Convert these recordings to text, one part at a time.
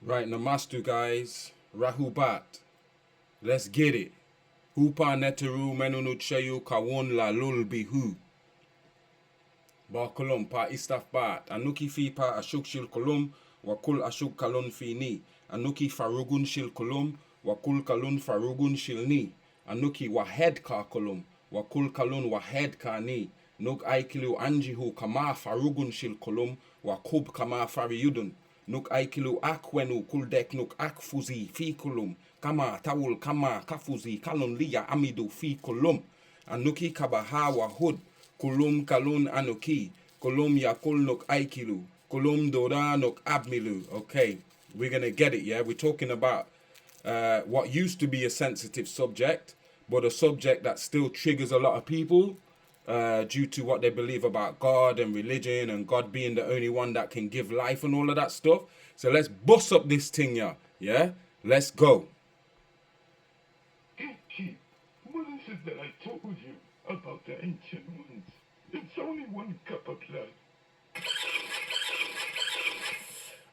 Right, namastu guys. Rahubat. Let's get it. Hupa neteru menunu cheyu kawon la lul bihu. Ba kolum pa istaf bat. Anuki fi pa ashuk shil kolum. Wakul ashuk kalun fi ni. Anuki farugun shil kolum. Wakul kalun farugun shil ni. Anuki wahed ka kolum. Wakul kalun wahed ka ni. Nuk aikilu anjihu kama farugun shil kolum. Wakub kama fariyudun. Nuk aikilu akwenu kuldek nuk akfuzi fi kulum. Kama tawul kama kafuzi kalun liya amidu fi kulum. Anuki kabaha wahud. Kulum kalun anuki. Kulum yakul nuk aikilu. Kulum dora nuk abmilu. Okay, we're going to get it, yeah? We're talking about what used to be a sensitive subject, but a subject that still triggers a lot of people due to what they believe about God and religion and God being the only one that can give life and all of that stuff. So let's bust up this thing, yeah? Let's go. What is it that I told you about the ancient ones? It's only one cup of blood.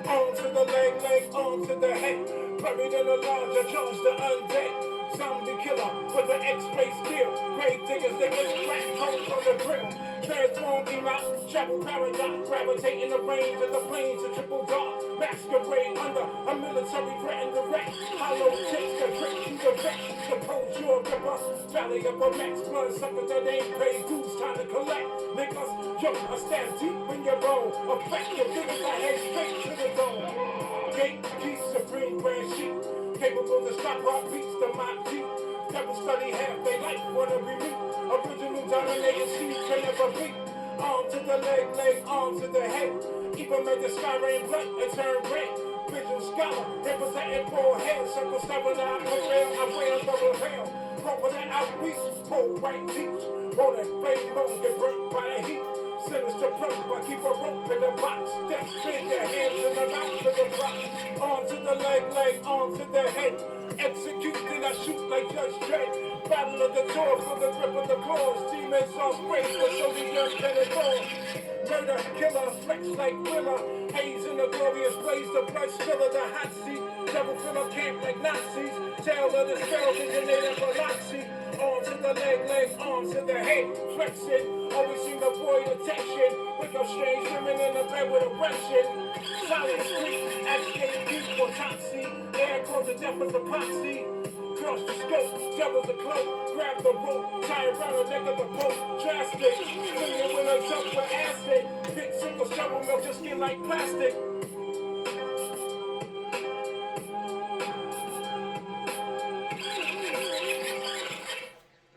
On to the leg, on to the head. Buried in a larger charge, the undead. Zombie killer with the X-ray skill. Grave diggers, they get crack holes on the grill. Transform out, travel paradox. Gravitating the range of the planes of triple dark. Masquerade under a military threat and direct. Hollow tips, the trick you the wreck. Suppose you're the bus. Valley of a max blood sucker that ain't paid dues. Time to collect. Niggas, yo, I stand deep in your bone. Affect your fingers, I head straight to the dome. Gate, piece, supreme brand sheet. Capable to stop heartbeats to my feet. Never study half they life, wanna be me. Original dominating seeds can never beat. Arm to the leg, arm to the head. Even made the sky rain blood and turn red. Visual scholar, representing poor head. Circle 7, I prevail, I wear double hell. Proper the outreach, pull right teach. Roll that flame, don't get burnt by the heat. Sinister approach, but keep a rope in the box. Step spin your hands in the mouth of the box. Arm to the leg, arm to the head. Execute, then I shoot like Judge Dredd. Battle of the door for the grip of the claws. Demons on spray, but so the young penetrate. Murder, killer, flex like Willa. Haze in the glorious blaze, the blood spiller, the hot seat. Devil fill up camp like Nazis. Tail of the spells, originated Biloxi. Arm to the leg, arm to the head. Flexing, always seem to avoid attention. Wake up strange women in the bed with aggression. Silent street, escape deep for topsy. Air close to death as epoxy. Cross the scope, devil's a cloak. Grab the rope, tie around the neck of the boat. Drastic, swinging when I jump for acid. Big single shovel melt your skin like plastic.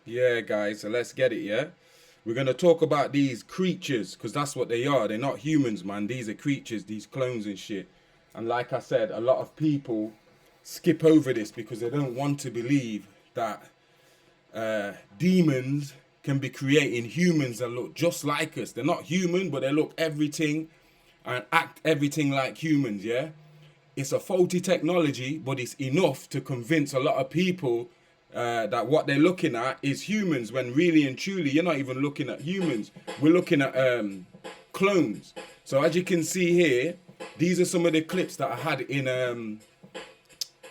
Yeah, guys, so let's get it, yeah? We're going to talk about these creatures, because that's what they are. They're not humans, man. These are creatures, these clones and shit. And like I said, a lot of people skip over this because they don't want to believe that demons can be creating humans that look just like us. They're not human, but they look everything and act everything like humans, yeah? It's a faulty technology, but it's enough to convince a lot of people that what they're looking at is humans, when really and truly you're not even looking at humans. We're looking at clones. So as you can see here, these are some of the clips that I had in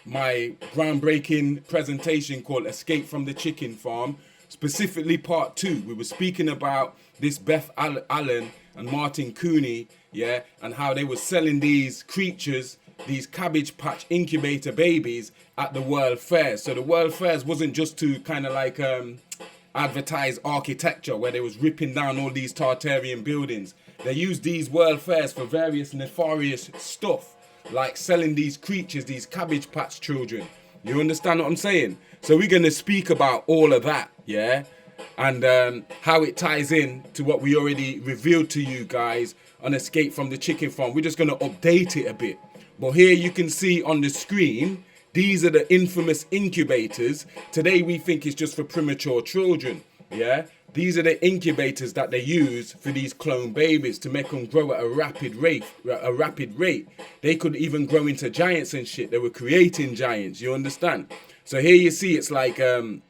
my groundbreaking presentation called Escape from the Chicken Farm, specifically part 2. We were speaking about this Beth Allen and Martin Cooney, yeah, and how they were selling these creatures, these Cabbage Patch incubator babies at the World Fairs. So the World Fairs wasn't just to kind of like advertise architecture where they was ripping down all these Tartarian buildings. They used these World Fairs for various nefarious stuff, like selling these creatures, these Cabbage Patch children. You understand what I'm saying? So we're going to speak about all of that, yeah? And how it ties in to what we already revealed to you guys on Escape from the Chicken Farm. We're just going to update it a bit. But here you can see on the screen, these are the infamous incubators. Today we think it's just for premature children, yeah? These are the incubators that they use for these clone babies to make them grow at a rapid rate. They could even grow into giants and shit. They were creating giants, you understand? So here you see it's like the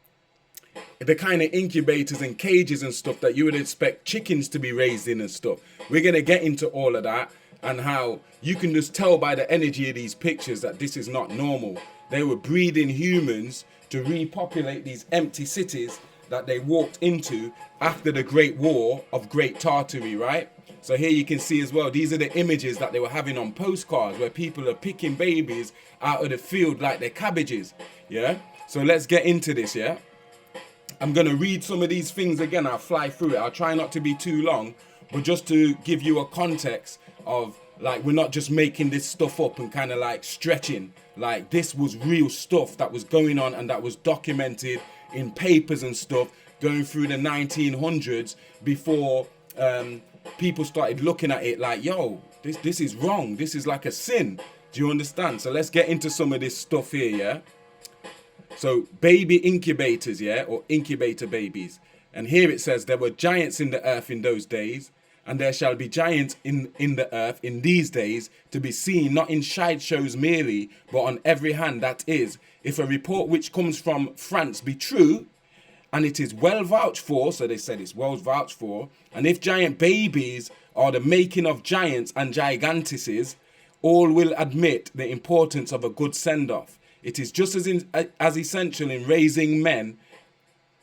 kind of incubators and cages and stuff that you would expect chickens to be raised in and stuff. We're going to get into all of that. and how you can just tell by the energy of these pictures that this is not normal. They were breeding humans to repopulate these empty cities that they walked into after the Great War of Great Tartary, right? So here you can see as well, these are the images that they were having on postcards where people are picking babies out of the field like they're cabbages, yeah? So let's get into this, yeah? I'm going to read some of these things again. I'll fly through it. I'll try not to be too long, but just to give you a context of, like, we're not just making this stuff up and kind of like stretching. Like, this was real stuff that was going on and that was documented in papers and stuff going through the 1900s before people started looking at it like, yo, this is wrong. This is like a sin. Do you understand? So let's get into some of this stuff here, yeah? So baby incubators, yeah, or incubator babies. And here it says, there were giants in the earth in those days, and there shall be giants in the earth in these days, to be seen not in shide shows merely, but on every hand. That is, if a report which comes from France be true, and it is well vouched for, so they said it's well vouched for, and if giant babies are the making of giants and gigantices, all will admit the importance of a good send-off. It is just as essential in raising men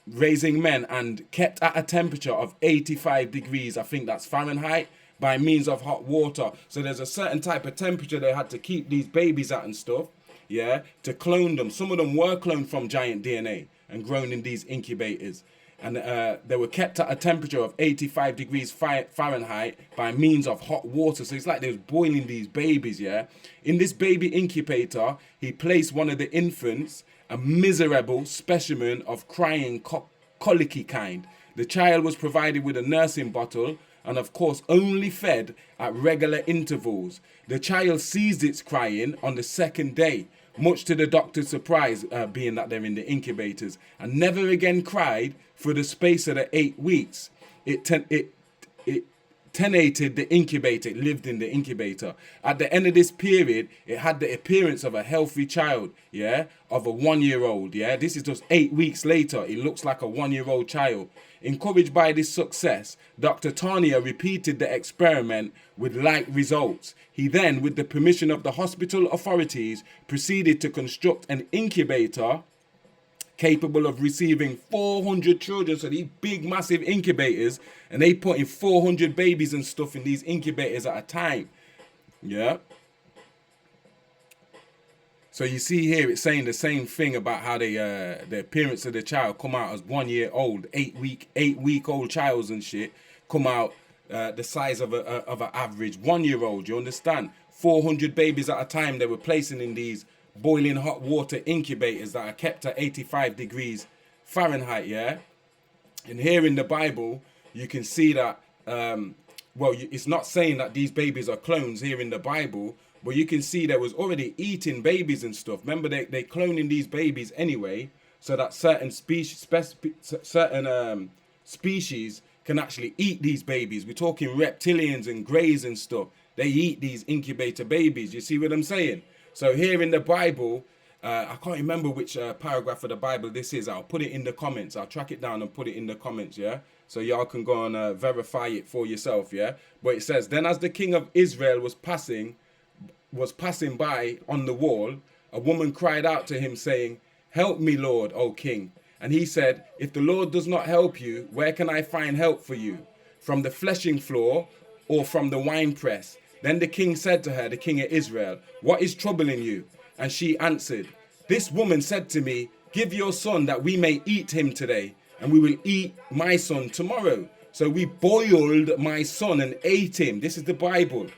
and kept at a temperature of 85 degrees, I think that's Fahrenheit, by means of hot water. So there's a certain type of temperature they had to keep these babies at and stuff, yeah, to clone them. Some of them were cloned from giant DNA and grown in these incubators. And they were kept at a temperature of 85 degrees Fahrenheit by means of hot water. So it's like they was boiling these babies, yeah? In this baby incubator, he placed one of the infants, a miserable specimen of crying colicky kind. The child was provided with a nursing bottle and, of course, only fed at regular intervals. The child ceased its crying on the second day, much to the doctor's surprise, being that they're in the incubators, and never again cried for the space of the 8 weeks. It tenated the incubator, it lived in the incubator. At the end of this period, it had the appearance of a healthy child, yeah, of a 1-year-old, yeah. This is just 8 weeks later, it looks like a 1-year-old child. Encouraged by this success, Dr. Tarnier repeated the experiment with like results. He then, with the permission of the hospital authorities, proceeded to construct an incubator capable of receiving 400 children. So these big, massive incubators, and they put in 400 babies and stuff in these incubators at a time. Yeah. So you see here, it's saying the same thing about how they, the appearance of the child come out as 1 year old, 8 week old childs and shit, come out the size of an average 1 year old. You understand? 400 babies at a time they were placing in these boiling hot water incubators that are kept at 85 degrees Fahrenheit, yeah? And here in the Bible, you can see that, it's not saying that these babies are clones here in the Bible, but you can see there was already eating babies and stuff. Remember, they cloning these babies anyway, so that certain species can actually eat these babies. We're talking reptilians and greys and stuff. They eat these incubator babies. You see what I'm saying? So here in the Bible, I can't remember which paragraph of the Bible this is. I'll put it in the comments. I'll track it down and put it in the comments, yeah? So y'all can go and verify it for yourself, yeah? But it says, then as the king of Israel was passing by on the wall, a woman cried out to him, saying, help me, Lord, O king. And he said, if the Lord does not help you, where can I find help for you? From the threshing floor or from the winepress? Then the king said to her, the king of Israel, what is troubling you? And she answered, this woman said to me, give your son that we may eat him today, and we will eat my son tomorrow. So we boiled my son and ate him. This is the Bible.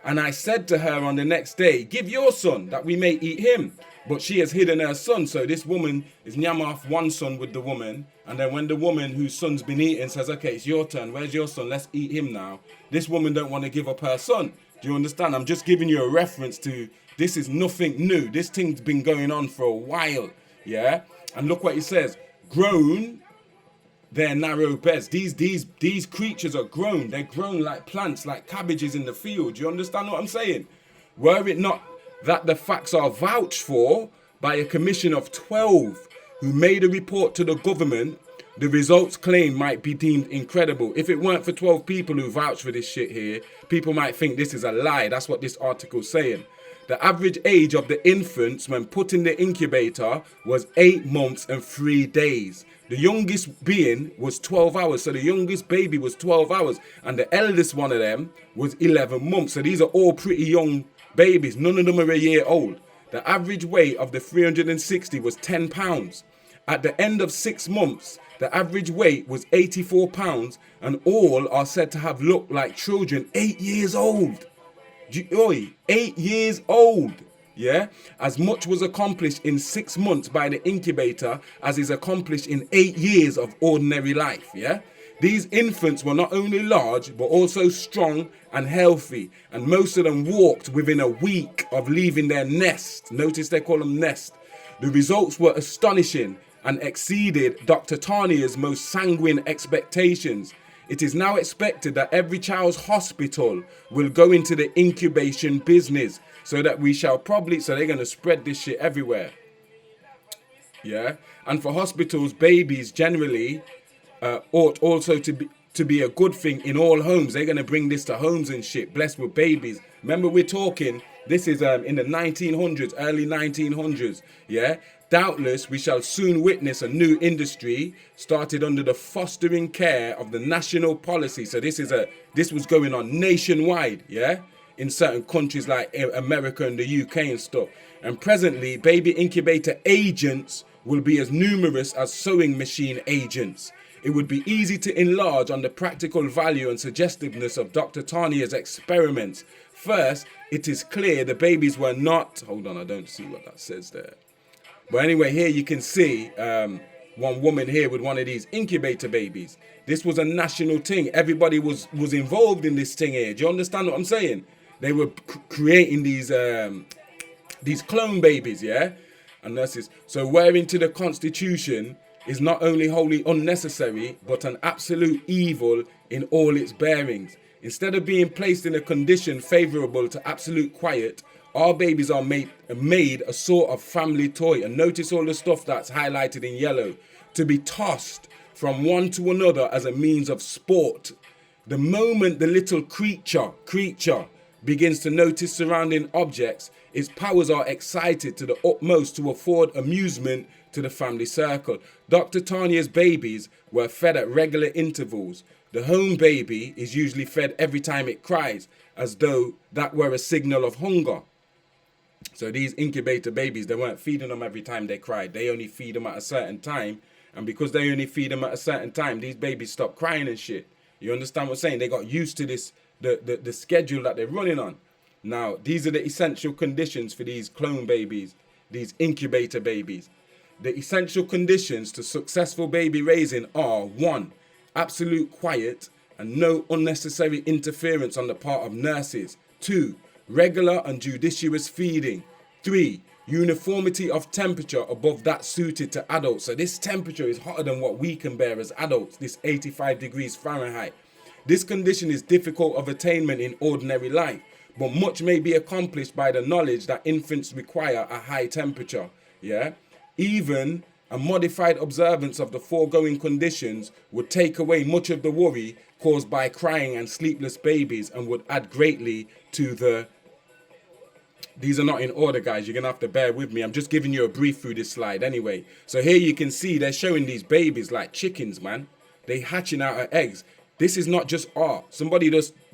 And I said to her on the next day, give your son that we may eat him. But she has hidden her son. So this woman is nyam off one son with the woman. And then when the woman whose son's been eaten says, okay, it's your turn. Where's your son? Let's eat him now. This woman don't want to give up her son. Do you understand? I'm just giving you a reference to, this is nothing new. This thing's been going on for a while. Yeah. And look what it says. Grown their narrow beds. These creatures are grown. They're grown like plants, like cabbages in the field. Do you understand what I'm saying? Were it not that the facts are vouched for by a commission of 12 who made a report to the government The results claimed might be deemed incredible. If it weren't for 12 people who vouch for this shit here, people might think this is a lie. That's what this article's saying. The average age of the infants when put in the incubator was 8 months and 3 days. The youngest being was 12 hours. So the youngest baby was 12 hours. And the eldest one of them was 11 months. So these are all pretty young babies. None of them are a year old. The average weight of the 360 was 10 pounds. At the end of 6 months, the average weight was 84 pounds. And all are said to have looked like children 8 years old. 8 years old. Yeah, as much was accomplished in 6 months by the incubator as is accomplished in 8 years of ordinary life. Yeah, these infants were not only large but also strong and healthy, and most of them walked within a week of leaving their nest. Notice they call them nest. The results were astonishing and exceeded Dr. Tania's most sanguine expectations. It is now expected that every child's hospital will go into the incubation business, so that we shall probably, so they're going to spread this shit everywhere. Yeah. And for hospitals, babies generally ought also to be a good thing in all homes. They're going to bring this to homes and shit, blessed with babies. Remember, we're talking, this is in the 1900s, early 1900s. Yeah. Doubtless, we shall soon witness a new industry started under the fostering care of the national policy. So this was going on nationwide. Yeah. In certain countries like America and the UK and stuff. And presently, baby incubator agents will be as numerous as sewing machine agents. It would be easy to enlarge on the practical value and suggestiveness of Dr. Tania's experiments. First, it is clear the babies were not... Hold on, I don't see what that says there. But anyway, here you can see one woman here with one of these incubator babies. This was a national thing. Everybody was involved in this thing here. Do you understand what I'm saying? They were creating these clone babies, yeah? And nurses. So wearing to the Constitution is not only wholly unnecessary, but an absolute evil in all its bearings. Instead of being placed in a condition favourable to absolute quiet, our babies are made a sort of family toy. And notice all the stuff that's highlighted in yellow. To be tossed from one to another as a means of sport. The moment the little creature begins to notice surrounding objects, its powers are excited to the utmost to afford amusement to the family circle. Dr. Tania's babies were fed at regular intervals. The home baby is usually fed every time it cries, as though that were a signal of hunger. So these incubator babies, they weren't feeding them every time they cried. They only feed them at a certain time. And because they only feed them at a certain time, these babies stop crying and shit. You understand what I'm saying? They got used to this, the schedule that they're running on. Now, these are the essential conditions for these clone babies, these incubator babies. The essential conditions to successful baby raising are: 1, absolute quiet and no unnecessary interference on the part of nurses. 2, regular and judicious feeding. 3, uniformity of temperature above that suited to adults. So this temperature is hotter than what we can bear as adults, this 85 degrees Fahrenheit. This condition is difficult of attainment in ordinary life, but much may be accomplished by the knowledge that infants require a high temperature. Yeah, even a modified observance of the foregoing conditions would take away much of the worry caused by crying and sleepless babies, and would add greatly to the... These are not in order, guys. You're gonna have to bear with me. I'm just giving you a brief through this slide anyway. So here you can see they're showing these babies like chickens, man. They hatching out of eggs. This is not just art. Somebody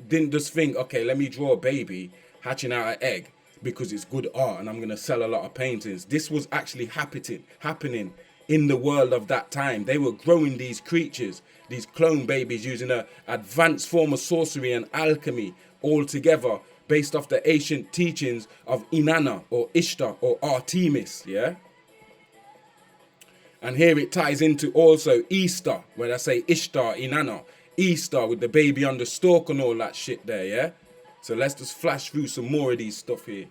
didn't just think, okay, let me draw a baby hatching out an egg because it's good art and I'm going to sell a lot of paintings. This was actually happening in the world of that time. They were growing these creatures, these clone babies, using an advanced form of sorcery and alchemy all together based off the ancient teachings of Inanna or Ishtar or Artemis, yeah? And here it ties into also Easter, when I say Ishtar, Inanna. Easter with the baby on the stalk and all that shit there, yeah? So let's just flash through some more of these stuff here.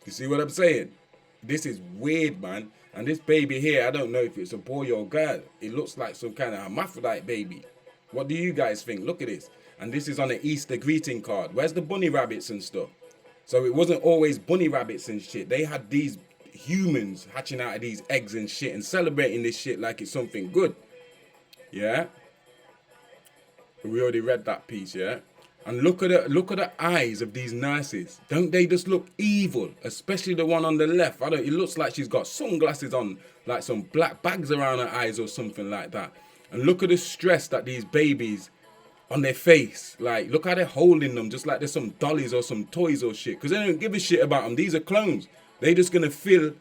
You see what I'm saying? This is weird, man. And this baby here, I don't know if it's a boy or girl. It looks like some kind of hermaphrodite baby. What do you guys think? Look at this. and this is on an Easter greeting card. Where's the bunny rabbits and stuff? So it wasn't always bunny rabbits and shit. They had these humans hatching out of these eggs and shit and celebrating this shit like it's something good. Yeah? We already read that piece, yeah? And look at the eyes of these nurses. Don't they just look evil? Especially the one on the left. It looks like she's got sunglasses on, like some black bags around her eyes or something like that. And look at the stress that these babies on their face. Like, look how they're holding them, just like there's some dollies or some toys or shit. Because they don't give a shit about them. These are clones. They just gonna fill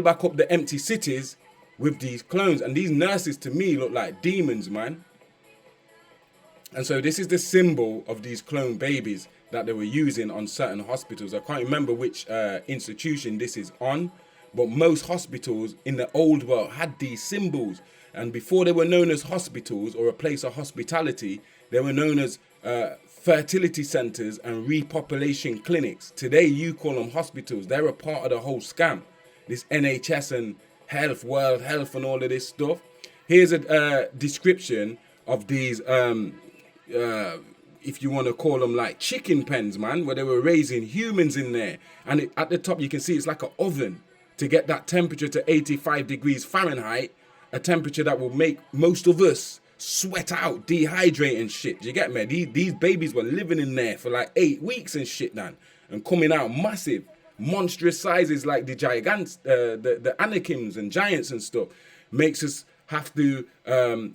back up the empty cities with these clones. And these nurses to me look like demons, man. And so this is the symbol of these clone babies that they were using on certain hospitals. I can't remember which institution this is on, but most hospitals in the old world had these symbols. And before they were known as hospitals or a place of hospitality, they were known as fertility centers and repopulation clinics. Today, you call them hospitals. They're a part of the whole scam. This NHS and health, world health and all of this stuff. Here's a description of these, if you want to call them like chicken pens, man, where they were raising humans in there. And at the top, you can see it's like an oven to get that temperature to 85 degrees Fahrenheit, a temperature that will make most of us sweat out, dehydrate and shit. Do you get me? These babies were living in there for like 8 weeks and shit, man, and coming out massive, monstrous sizes like the gigants, the Anakims and giants and stuff. Makes us have to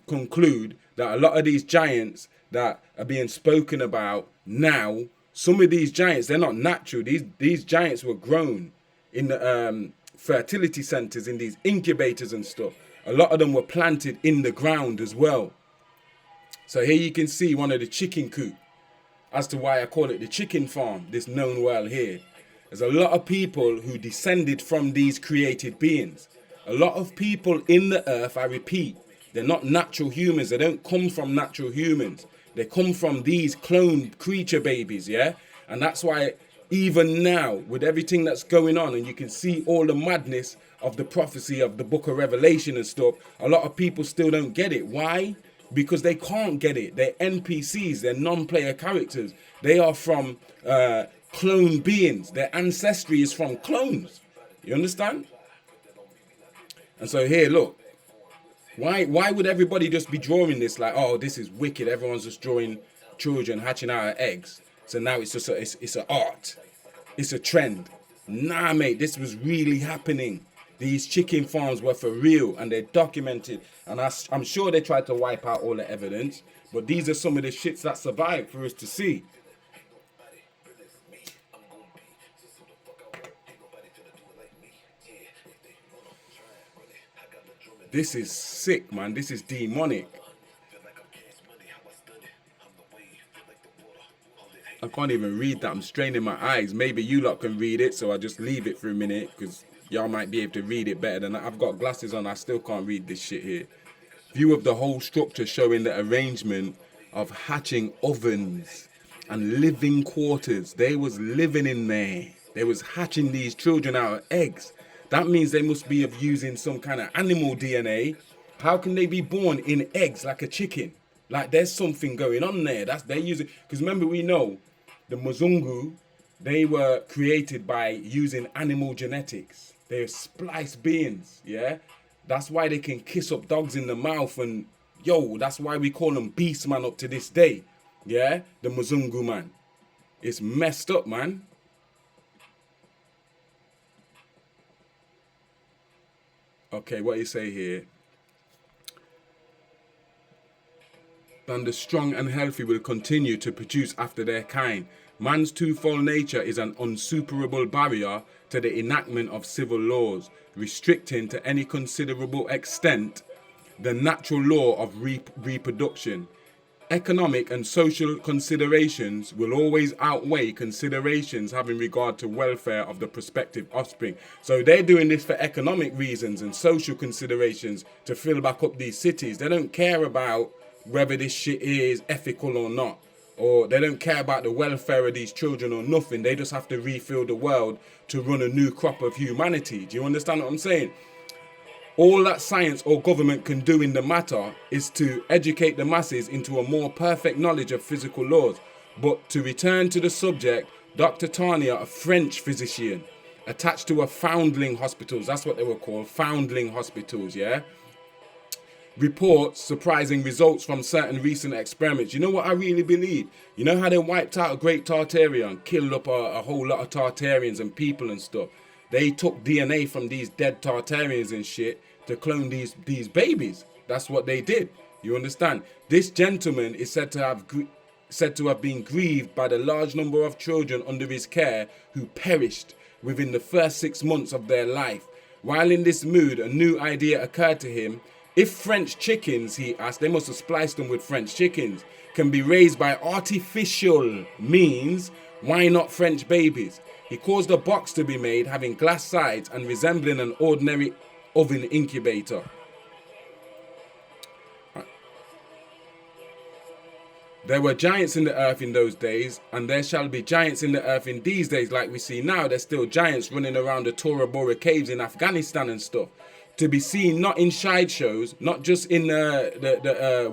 conclude that a lot of these giants that are being spoken about now, some of these giants, they're not natural. These giants were grown in the fertility centers, in these incubators and stuff. A lot of them were planted in the ground as well. So here you can see one of the chicken coop. As to why I call it the chicken farm, this known well here. There's a lot of people who descended from these created beings. A lot of people in the earth, I repeat, they're not natural humans. They don't come from natural humans. They come from these cloned creature babies, yeah? And that's why even now, with everything that's going on, and you can see all the madness of the prophecy of the book of Revelation and stuff, a lot of people still don't get it. Why? Because they can't get it. They're NPCs, they're non-player characters. They are from clone beings. Their ancestry is from clones. You understand? And so here, look. Why would everybody just be drawing this like, oh, this is wicked. Everyone's just drawing children hatching out of eggs. So now it's just it's an art. It's a trend. Nah, mate, this was really happening. These chicken farms were for real and they're documented. And I'm sure they tried to wipe out all the evidence. But these are some of the shits that survived for us to see. This is sick, man. This is demonic. I can't even read that. I'm straining my eyes. Maybe you lot can read it, so I'll just leave it for a minute because y'all might be able to read it better than that. I've got glasses on. I still can't read this shit here. View of the whole structure showing the arrangement of hatching ovens and living quarters. They was living in there. They was hatching these children out of eggs. That means they must be of using some kind of animal DNA. How can they be born in eggs like a chicken? Like there's something going on there. They're using, because remember we know the Mzungu, they were created by using animal genetics. They're spliced beings, yeah? That's why they can kiss up dogs in the mouth and, that's why we call them beast man up to this day, yeah? The Mzungu man. It's messed up, man. Okay, what you say here? And the strong and healthy will continue to produce after their kind. Man's twofold nature is an unsuperable barrier to the enactment of civil laws, restricting to any considerable extent the natural law of reproduction. Economic and social considerations will always outweigh considerations having regard to welfare of the prospective offspring. So they're doing this for economic reasons and social considerations to fill back up these cities. They don't care about whether this shit is ethical or not, or they don't care about the welfare of these children or nothing. They just have to refill the world to run a new crop of humanity. Do you understand what I'm saying? All that science or government can do in the matter is to educate the masses into a more perfect knowledge of physical laws. But to return to the subject, Dr. Tania, a French physician, attached to a foundling hospitals, that's what they were called, foundling hospitals, yeah? Reports surprising results from certain recent experiments. You know what I really believe? You know how they wiped out a great Tartarian, killed up a whole lot of Tartarians and people and stuff? They took DNA from these dead Tartarians and shit to clone these babies. That's what they did. You understand? This gentleman is said to have been grieved by the large number of children under his care who perished within the first 6 months of their life. While in this mood, a new idea occurred to him. If French chickens, he asked, they must have spliced them with French chickens, can be raised by artificial means, why not French babies? He caused a box to be made having glass sides and resembling an ordinary oven incubator. There were giants in the earth in those days, and there shall be giants in the earth in these days like we see now. There's still giants running around the Tora Bora caves in Afghanistan and stuff. To be seen not in side shows, not just in the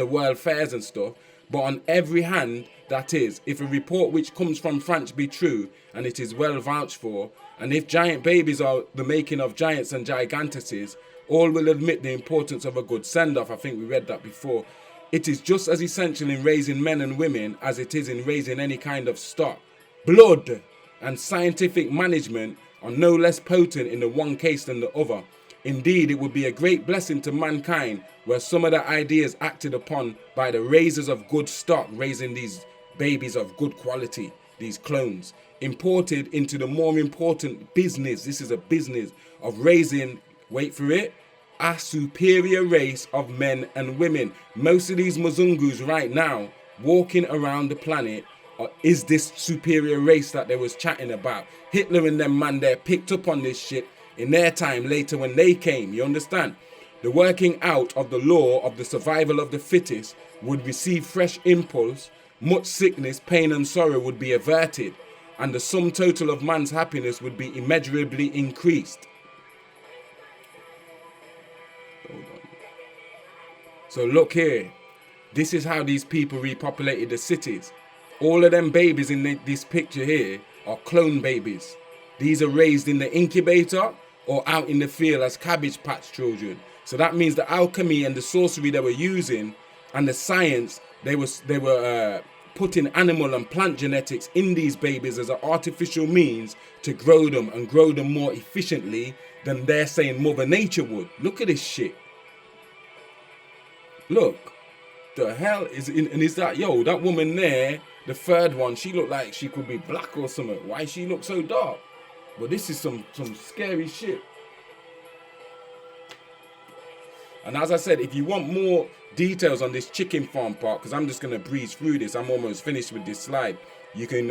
world fairs and stuff, but on every hand, that is, if a report which comes from France be true, and it is well vouched for, and if giant babies are the making of giants and gigantesses, all will admit the importance of a good send-off. I think we read that before. It is just as essential in raising men and women as it is in raising any kind of stock. Blood and scientific management are no less potent in the one case than the other. Indeed, it would be a great blessing to mankind were some of the ideas acted upon by the raisers of good stock, raising these babies of good quality, these clones, imported into the more important business, this is a business, of raising, wait for it, a superior race of men and women. Most of these Muzungus right now walking around the planet is this superior race that they was chatting about. Hitler and them man there picked up on this shit in their time later when they came, you understand? The working out of the law of the survival of the fittest would receive fresh impulse, much sickness, pain and sorrow would be averted, and the sum total of man's happiness would be immeasurably increased. Hold on. So look here, this is how these people repopulated the cities. All of them babies in this picture here are clone babies. These are raised in the incubator or out in the field as cabbage patch children. So that means the alchemy and the sorcery they were using and the science, they were putting animal and plant genetics in these babies as an artificial means to grow them and grow them more efficiently than they're saying Mother Nature would. Look at this shit. Look. The hell is in, and is that, yo, that woman there, the third one, she looked like she could be black or something. Why she look so dark? But this is some scary shit. And as I said, if you want more details on this chicken farm part, because I'm just going to breeze through this, I'm almost finished with this slide. You can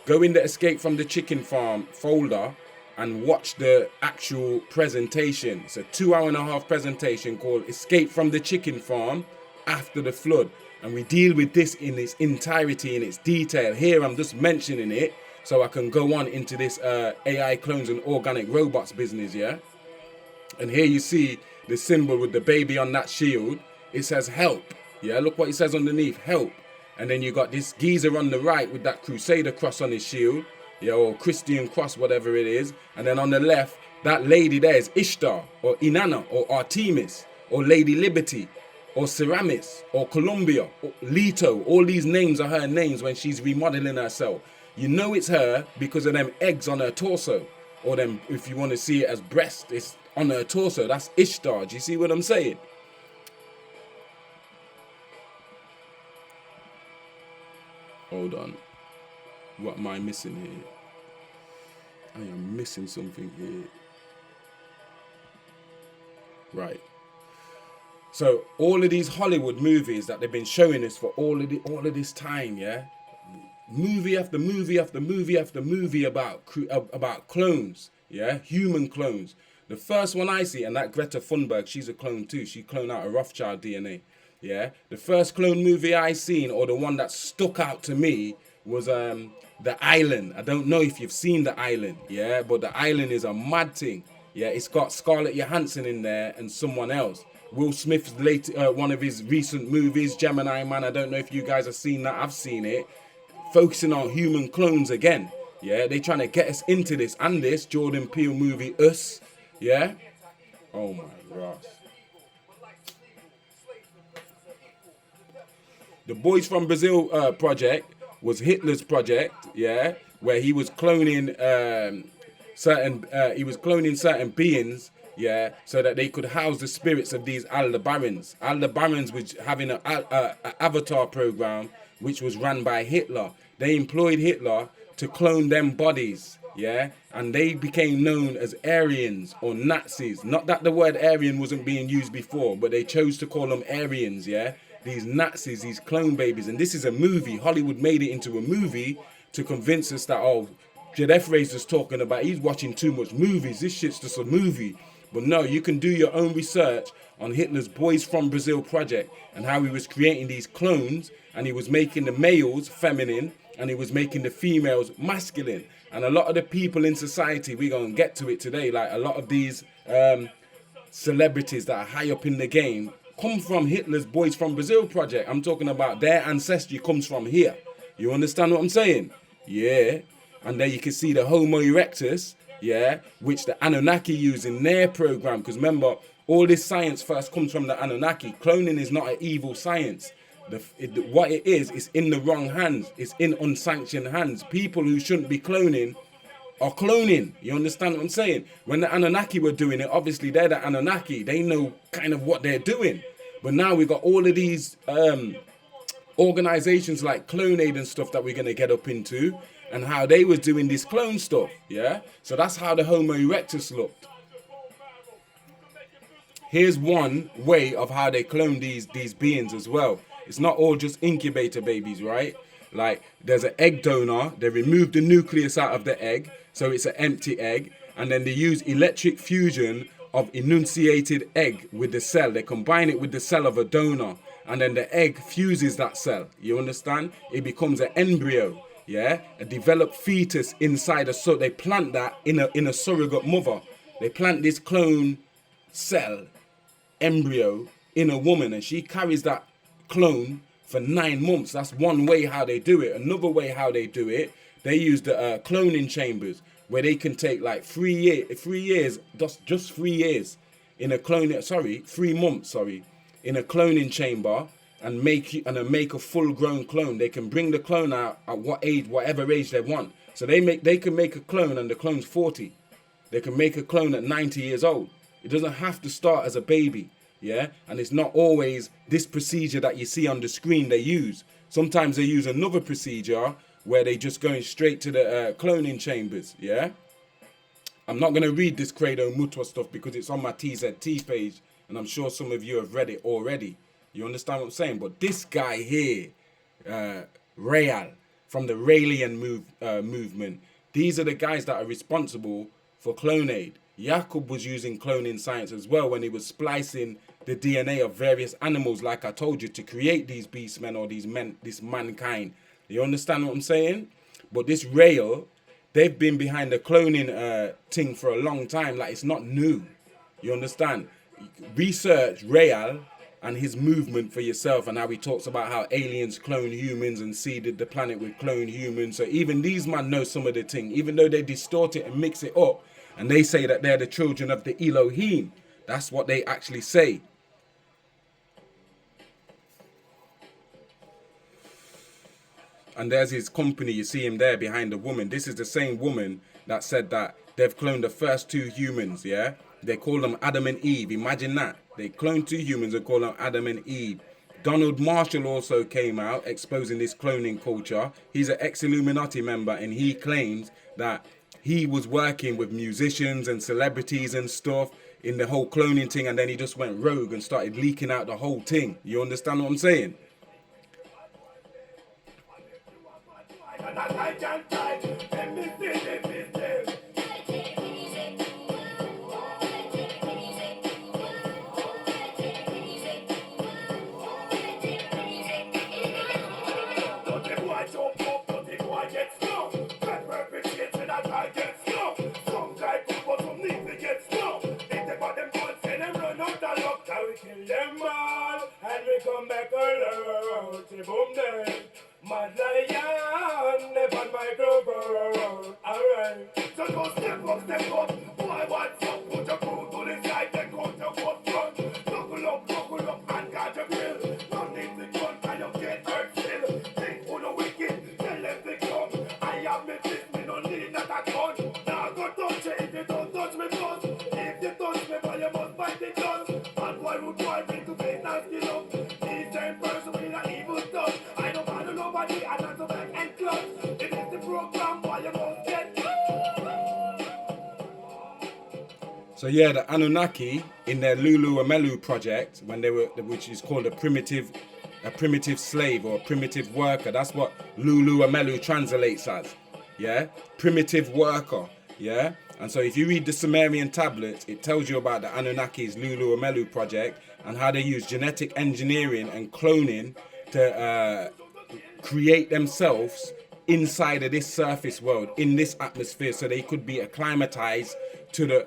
go in the Escape from the Chicken Farm folder and watch the actual presentation. It's a 2.5-hour presentation called Escape from the Chicken Farm After the Flood. And we deal with this in its entirety, in its detail. Here I'm just mentioning it so I can go on into this AI clones and organic robots business, yeah? And here you see the symbol with the baby on that shield. It says help, yeah? Look what it says underneath, help. And then you got this geezer on the right with that Crusader cross on his shield, yeah, or Christian cross, whatever it is. And then on the left, that lady there is Ishtar, or Inanna, or Artemis, or Lady Liberty, or Ceramis, or Columbia, or Leto. All these names are her names when she's remodeling herself. You know it's her because of them eggs on her torso. Or them, if you want to see it as breast, it's on her torso. That's Ishtar. Do you see what I'm saying? Hold on. What am I missing here? I am missing something here. Right. So all of these Hollywood movies that they've been showing us for all of this time, yeah, movie after movie after movie after movie about clones, yeah, human clones. The first one I see, and that Greta Thunberg, she's a clone too. She cloned out of Rothschild DNA, yeah. The first clone movie I seen, or the one that stuck out to me, was The Island. I don't know if you've seen The Island, yeah, but The Island is a mad thing. Yeah, it's got Scarlett Johansson in there and someone else. Will Smith's one of his recent movies, Gemini Man. I don't know if you guys have seen that. I've seen it. Focusing on human clones again. Yeah, they trying to get us into this and this Jordan Peele movie, Us. Yeah. Oh my gosh. The Boys from Brazil project was Hitler's project, yeah, where he was cloning certain beings, yeah, so that they could house the spirits of these Aldebarans. Aldebarans was having an avatar program which was run by Hitler. They employed Hitler to clone them bodies, yeah, and they became known as Aryans or Nazis. Not that the word Aryan wasn't being used before, but they chose to call them Aryans, yeah. These Nazis, these clone babies, and this is a movie. Hollywood made it into a movie to convince us that, oh, Jedef Razor's talking about, he's watching too much movies. This shit's just a movie. But no, you can do your own research on Hitler's Boys from Brazil project and how he was creating these clones, and he was making the males feminine and he was making the females masculine. And a lot of the people in society, we're going to get to it today, like a lot of these celebrities that are high up in the game come from Hitler's Boys from Brazil project. I'm talking about their ancestry comes from here. You understand what I'm saying? Yeah. And there you can see the Homo erectus, yeah, which the Anunnaki use in their program. Because remember, all this science first comes from the Anunnaki. Cloning is not an evil science. What it is, it's in the wrong hands. It's in unsanctioned hands. People who shouldn't be cloning are cloning. You understand what I'm saying? When the Anunnaki were doing it, obviously they're the Anunnaki. They know kind of what they're doing. But now we got all of these organizations like Clonaid and stuff that we're going to get up into, and how they was doing this clone stuff. Yeah. So that's how the Homo erectus looked. Here's one way of how they clone these beings as well. It's not all just incubator babies, right? Like there's an egg donor. They remove the nucleus out of the egg, so it's an empty egg, and then they use electric fusion of enunciated egg with the cell. They combine it with the cell of a donor, and then the egg fuses that cell. You understand? It becomes an embryo, yeah, a developed fetus inside a so they plant that in a surrogate mother. They plant this clone cell embryo in a woman, and she carries that clone for 9 months. That's one way how they do it. Another way how they do it, they use the cloning chambers, where they can take like 3 years, just 3 years in a cloning, 3 months, in a cloning chamber, and make a full-grown clone. They can bring the clone out at whatever age they want. So they can make a clone, and the clone's 40. They can make a clone at 90 years old. It doesn't have to start as a baby, yeah? And it's not always this procedure that you see on the screen they use. Sometimes they use another procedure where they just going straight to the cloning chambers, yeah? I'm not going to read this Credo Mutwa stuff because it's on my TZT page, and I'm sure some of you have read it already. You understand what I'm saying? But this guy here, Real, from the Raelian movement, these are the guys that are responsible for Clonaid. Jacob was using cloning science as well when he was splicing the DNA of various animals, like I told you, to create these beastmen or this mankind. You understand what I'm saying? But this Rael, they've been behind the cloning thing for a long time. Like, it's not new. You understand? Research Rael and his movement for yourself, and how he talks about how aliens clone humans and seeded the planet with clone humans. So even these men know some of the thing, even though they distort it and mix it up, and they say that they're the children of the Elohim. That's what they actually say. And there's his company. You see him there behind the woman. This is the same woman that said that they've cloned the first 2 humans, yeah? They call them Adam and Eve. Imagine that. They cloned 2 humans and call them Adam and Eve. Donald Marshall also came out exposing this cloning culture. He's an ex-Illuminati member, and he claims that he was working with musicians and celebrities and stuff in the whole cloning thing, and then he just went rogue and started leaking out the whole thing. You understand what I'm saying? Some guy put some need to get stuck. we kill them all, and we come back alone. Boom day, mad lion, never microphone. Alright, so go step up. Boy, what's up? Put your foot to the side, then go to what front. Buckle up, and catch a grill. No need to gun, kind of get hurt still. Think for the wicked, tell them to come. I have me fist, me no need that a gun. Now go touch it if you don't touch me first. If you touch me, boy, you must fight the guns. Bad boy would try me to face and skin up. These same person with an evil touch. I don't bother nobody, I not to back and clutch. If it's the program, boy, you must get. So yeah, the Anunnaki in their Lulu Amelu project, when they were, which is called a primitive slave or a primitive worker. That's what Lulu Amelu translates as. Yeah, primitive worker. Yeah, and so if you read the Sumerian tablets, it tells you about the Anunnaki's Lulu Amelu project and how they use genetic engineering and cloning to create themselves inside of this surface world, in this atmosphere, so they could be acclimatized to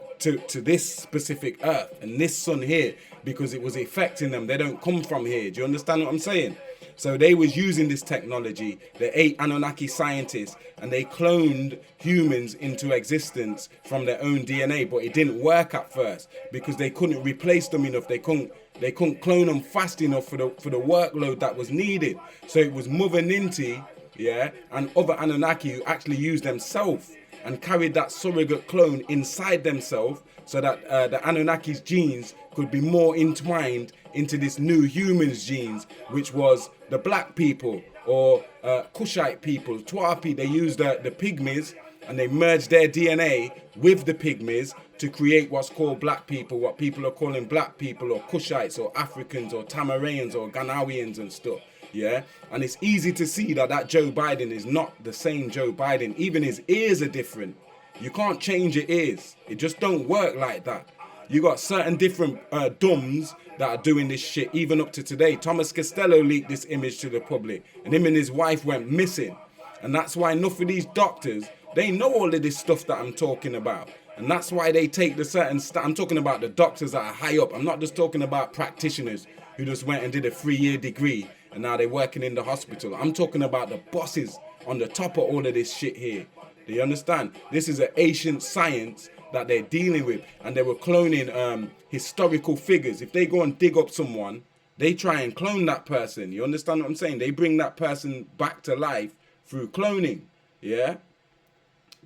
this specific earth and this sun here, because it was affecting them. They don't come from here. Do you understand what I'm saying? So they was using this technology, the 8 Anunnaki scientists, and they cloned humans into existence from their own DNA, but it didn't work at first because they couldn't replace them enough. They couldn't clone them fast enough for the workload that was needed. So it was Mother Ninti, yeah, and other Anunnaki who actually used themselves and carried that surrogate clone inside themselves, so that the Anunnaki's genes could be more entwined into this new human's genes, which was the black people or Kushite people, Twapi. They used the pygmies and they merged their DNA with the pygmies to create what's called black people, what people are calling black people or Kushites or Africans or Tamarayans or Ghanaians and stuff. Yeah, and it's easy to see that Joe Biden is not the same Joe Biden. Even his ears are different. You can't change your ears. It just don't work like that. You got certain different dumbs that are doing this shit even up to today. Thomas Costello leaked this image to the public, and him and his wife went missing. And that's why enough of these doctors, they know all of this stuff that I'm talking about. And that's why they take the certain I'm talking about the doctors that are high up. I'm not just talking about practitioners who just went and did a 3-year degree and now they're working in the hospital. I'm talking about the bosses on the top of all of this shit here. Do you understand? This is an ancient science that they're dealing with, and they were cloning historical figures. If they go and dig up someone, they try and clone that person. You understand what I'm saying? They bring that person back to life through cloning. Yeah?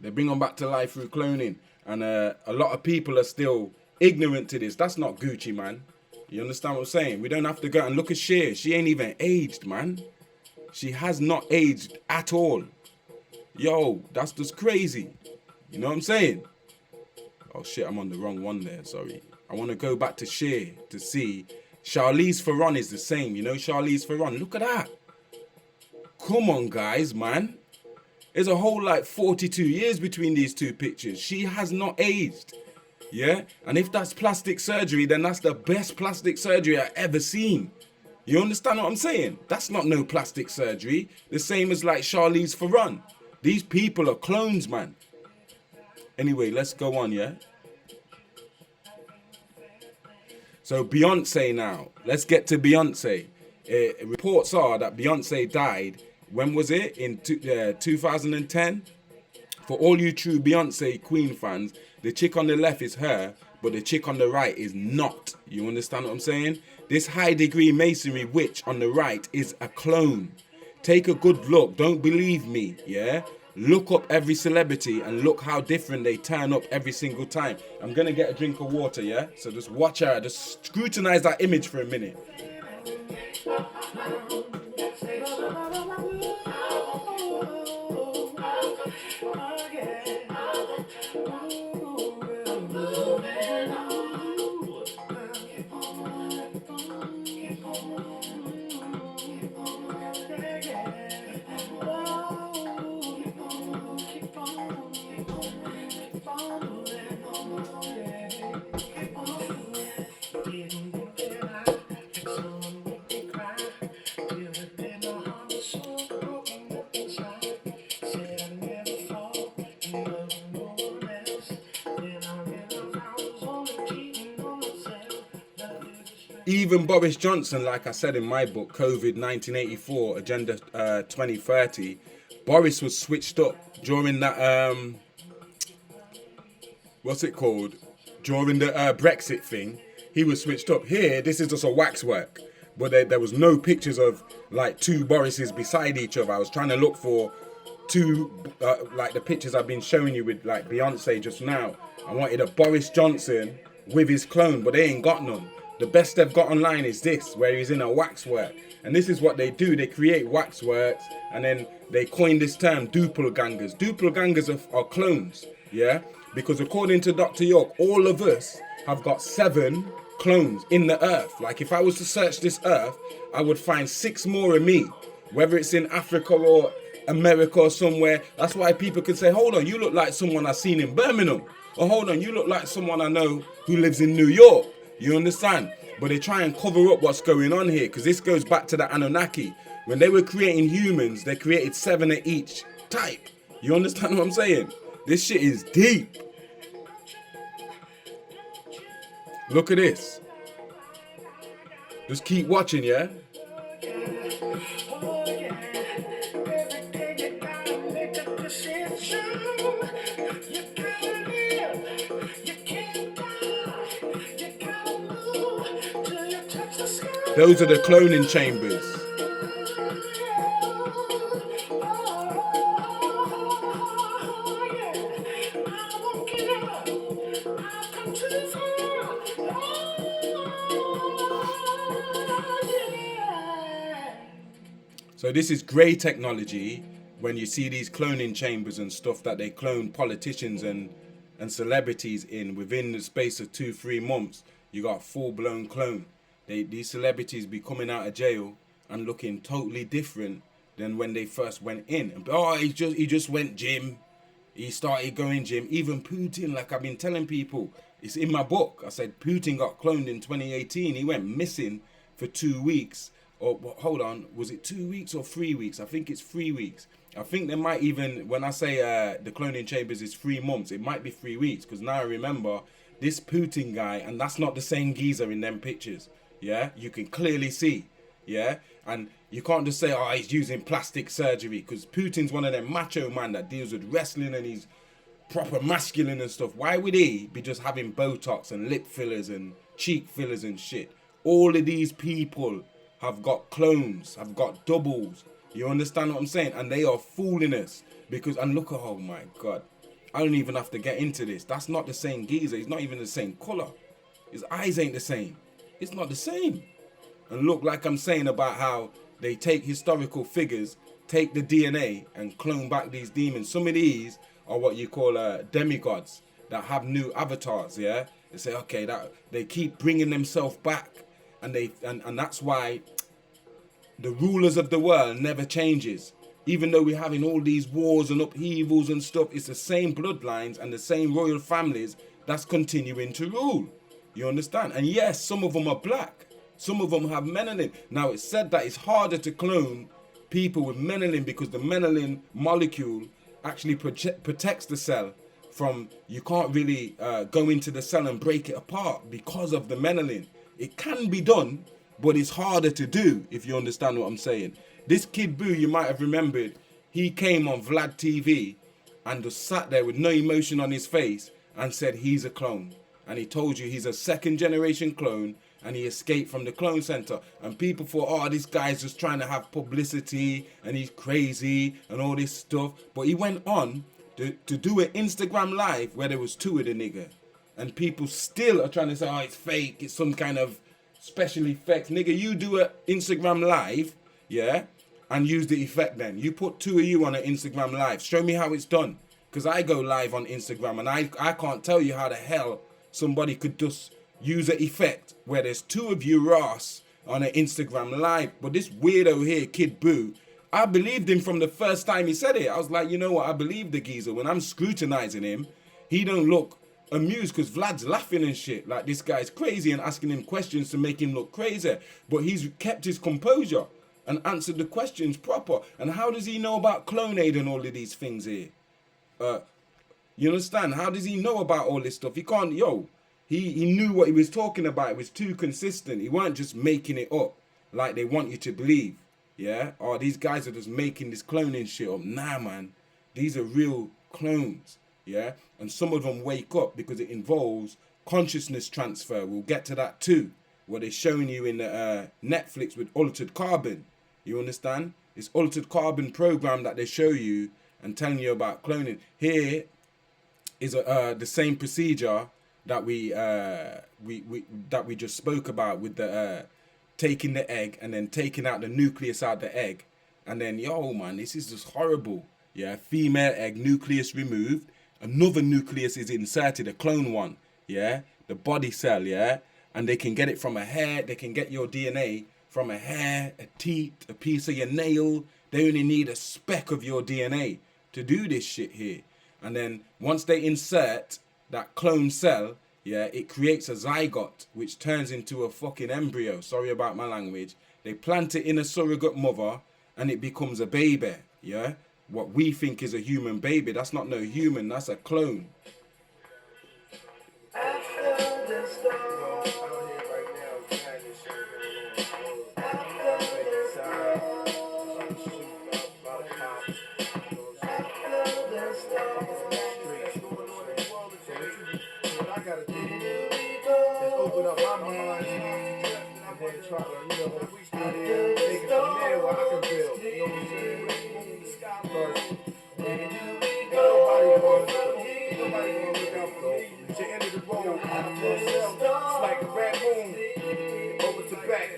They bring them back to life through cloning. And a lot of people are still ignorant to this. That's not Gucci, man. You understand what I'm saying? We don't have to go and look at Cher. She ain't even aged, man. She has not aged at all. Yo, that's just crazy. You know what I'm saying? Oh shit, I'm on the wrong one there, sorry. I want to go back to Cher to see. Charlize Theron is the same. You know Charlize Theron? Look at that. Come on, guys, man. There's a whole 42 years between these two pictures. She has not aged. Yeah? And if that's plastic surgery, then that's the best plastic surgery I've ever seen. You understand what I'm saying? That's not no plastic surgery. The same as Charlize Theron. These people are clones, man. Anyway, let's go on, yeah? So Beyonce now. Let's get to Beyonce. Reports are that Beyonce died, when was it? In 2010? For all you true Beyonce Queen fans, the chick on the left is her, but the chick on the right is not. You understand what I'm saying? This high degree masonry witch on the right is a clone. Take a good look. Don't believe me, yeah? Look up every celebrity and look how different they turn up every single time. I'm going to get a drink of water, yeah? So just watch her. Just scrutinize that image for a minute. even Boris Johnson, like I said in my book, COVID 1984, Agenda 2030, Boris was switched up during that, what's it called? During the Brexit thing. He was switched up. Here, this is just a waxwork. But there was no pictures of like two Borises beside each other. I was trying to look for two, like the pictures I've been showing you with like Beyonce just now. I wanted a Boris Johnson with his clone, but they ain't got none. The best they've got online is this, where he's in a waxwork. And this is what they do. They create waxworks, and then they coin this term, doppelgangers. Doppelgangers are clones, yeah? Because according to Dr. York, all of us have got 7 clones in the earth. Like if I was to search this earth, I would find 6 more of me, whether it's in Africa or America or somewhere. That's why people can say, hold on, you look like someone I've seen in Birmingham. Or hold on, you look like someone I know who lives in New York. You understand? But they try and cover up what's going on here, because this goes back to the Anunnaki. When they were creating humans, they created 7 of each type. You understand what I'm saying? This shit is deep. Look at this. Just keep watching, yeah? Those are the cloning chambers. So this is grey technology when you see these cloning chambers and stuff that they clone politicians and celebrities in within the space of 2-3 months. You got full-blown clone. These celebrities be coming out of jail and looking totally different than when they first went in. And, oh, he just went gym. He started going gym. Even Putin, like I've been telling people, it's in my book. I said Putin got cloned in 2018. He went missing for 2 weeks. Or hold on, was it 2 weeks or 3 weeks? I think it's 3 weeks. I think they might even, when I say the cloning chambers is 3 months, it might be 3 weeks, because now I remember this Putin guy, and that's not the same geezer in them pictures. Yeah, you can clearly see. Yeah, and you can't just say, oh, he's using plastic surgery, because Putin's one of them macho man that deals with wrestling and he's proper masculine and stuff. Why would he be just having Botox and lip fillers and cheek fillers and shit? All of these people have got clones, have got doubles. You understand what I'm saying? And they are fooling us. Because, and look at, oh my God, I don't even have to get into this. That's not the same geezer. He's not even the same color. His eyes ain't the same. It's not the same. And look, like I'm saying about how they take historical figures, take the DNA and clone back these demons. Some of these are what you call demigods that have new avatars, yeah? They say, okay, that they keep bringing themselves back. And that's why the rulers of the world never changes. Even though we're having all these wars and upheavals and stuff, it's the same bloodlines and the same royal families that's continuing to rule. You understand? And yes, some of them are black. Some of them have melanin. Now, it's said that it's harder to clone people with melanin because the melanin molecule actually protects the cell from, you can't really go into the cell and break it apart because of the melanin. It can be done, but it's harder to do, if you understand what I'm saying. This Kid Boo, you might have remembered, he came on Vlad TV and just sat there with no emotion on his face and said he's a clone. And he told you he's a 2nd generation clone and he escaped from the clone center. And people thought, oh, this guy's just trying to have publicity and he's crazy and all this stuff. But he went on to do an Instagram live where there was 2 of the nigga. And people still are trying to say, oh, it's fake, it's some kind of special effects. Nigga, you do an Instagram live, yeah, and use the effect then. You put 2 of you on an Instagram live. Show me how it's done. Because I go live on Instagram and I can't tell you how the hell somebody could just use an effect where there's 2 of you Ross on an Instagram live. But this weirdo here, Kid Boo, I believed him from the first time he said it. I was like, you know what, I believe the geezer. When I'm scrutinizing him, he don't look amused because Vlad's laughing and shit. Like, this guy's crazy and asking him questions to make him look crazy. But he's kept his composure and answered the questions proper. And how does he know about Clonade and all of these things here? You understand? How does he know about all this stuff? He can't, He knew what he was talking about. It was too consistent. He weren't just making it up like they want you to believe. Yeah? Oh, these guys are just making this cloning shit up. Nah, man. These are real clones. Yeah? And some of them wake up because it involves consciousness transfer. We'll get to that too. What they're showing you in the Netflix with Altered Carbon. You understand? This Altered Carbon program that they show you and telling you about cloning. Here is the same procedure that we just spoke about with the taking the egg and then taking out the nucleus out the egg, and then yo man, this is just horrible. Yeah, female egg, nucleus removed, another nucleus is inserted, a clone one. Yeah, the body cell. Yeah, and they can get it from a hair. They can get your DNA from a hair, a teeth, a piece of your nail. They only need a speck of your DNA to do this shit here. And then once they insert that clone cell, yeah, it creates a zygote, which turns into a fucking embryo. Sorry about my language. They plant it in a surrogate mother, and it becomes a baby, yeah? What we think is a human baby, that's not no human, that's a clone. Open up my mind and then try to, take it from there where I can build. You know what I'm saying? Nobody gonna look out for me. At the end of the road, it's like a red moon. Over to back.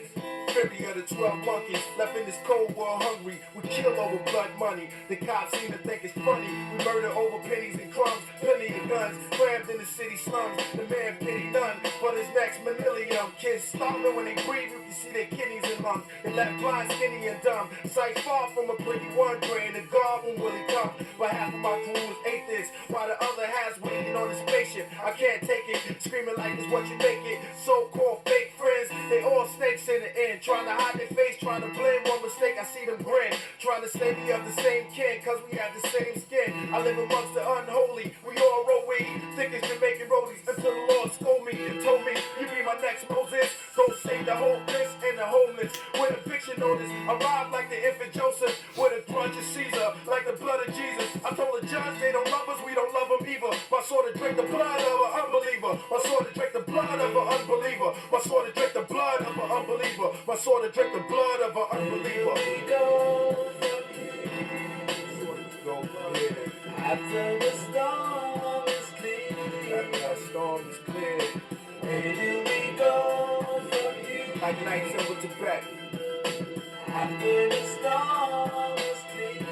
50 of the 12 monkeys left in this cold world hungry. We kill over blood money. The cops seem to think it's funny. We murder over pennies and crumbs. Plenty of guns crammed in the city slums. The man pity none for this next millennium. Kids starving when they breathe. You can see their kidneys and lungs. They left blind, skinny, and dumb. Sight far from a pretty one grain. The God won't really come. But half of my crew is atheists, while the other half's waiting on the spaceship. I can't take it. Screaming like it's what you make it. So-called fake friends, they all snakes in the end. Trying to hide their face, trying to blame one mistake. I see them grin. Trying to say we of the same kin, cause we have the same skin. I live amongst the unholy. We all roll weed, thick as Jamaican roadies. Until the Lord scold me and told me, you be my next Moses. Go save the hopeless and the homeless. With a fiction notice, arrived like the infant Joseph. With a grudge of Caesar, like the blood of Jesus. I told the judge they don't love us, we don't love them either. My sword to drink the blood of an unbeliever. My sword to drink the blood of an unbeliever. My sword to drink the blood of an unbeliever. My sword to drink the blood of an unbeliever. After the storm is clear. After that storm is clear. Where do we go from here? Like nights over Tibet. After the storm is clear.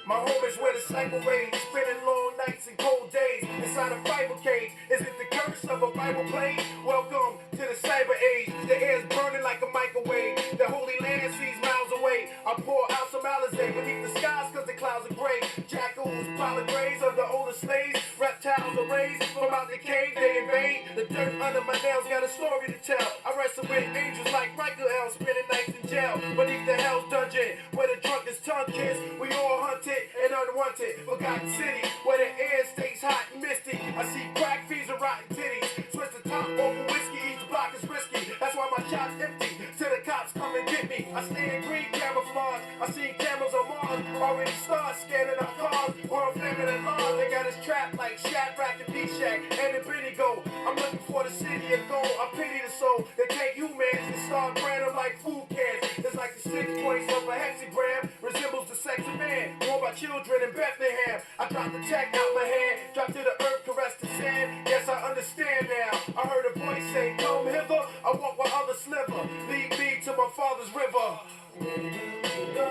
My home is where the cycle rage. Spending long nights and cold days inside a fiber cage. Is it the curse of a Bible plane? Welcome to the cyber age. The air's burning like a microwave. The holy land sees miles away. I pour out some Alizé beneath the skies cause the clouds are gray. Jackals, pollen grays of the older slaves. Reptiles are raised from out the cave, they invade. The dirt under my nails got a story to tell. I wrestle with angels like Michael L. Spending nights in jail beneath the hell's dungeon. Where the drunkest tongue kiss. We all hunted and unwanted. Forgotten city where the air stays hot and misty. I see crack fiends and rotten titties. Switch the top over whiskey, each block is risky. That's why my shot's empty. Till the cops come and get me. I stay in green camouflage. I see cameras on Mars. Already start scanning our cars. World famine and laws. They got us trapped like Shadrach and Meshach and Abednego. I'm looking for the city of gold. I pity the soul. They take humans and start brand them like food cans. It's like the 6 points of a hexagram. Resembles the sex of man. Born by children in Bethlehem. I dropped the tech out my hand. Dropped to the earth, caressed the sand. Yes, I understand now. I heard a voice say, come hither. I walk while others sliver. Lead me to my father's river. Where do we go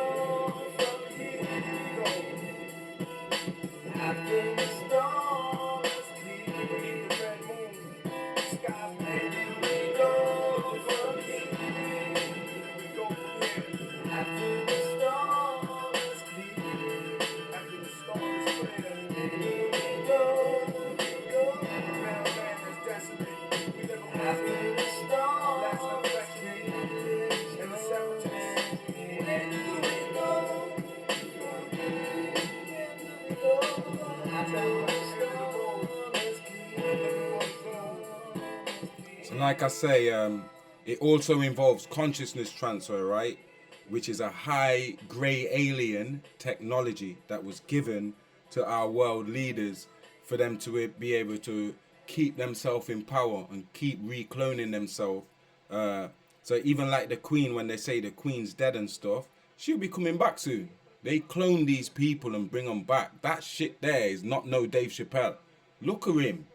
from here? After the storm is clear. Beneath the red moon, sky. Where do we go from here? We go from here. After the storm is clear. After the storm is clear. Where do we go? Around land that's desolate. We live after the storm. That's no reflection. And the separatists. Where do we go? like I say, it also involves consciousness transfer, right? Which is a high grey alien technology that was given to our world leaders for them to be able to keep themselves in power and keep recloning themselves. So even like the Queen, when they say the Queen's dead and stuff, she'll be coming back soon. They clone these people and bring them back. That shit there is not no Dave Chappelle. Look at him.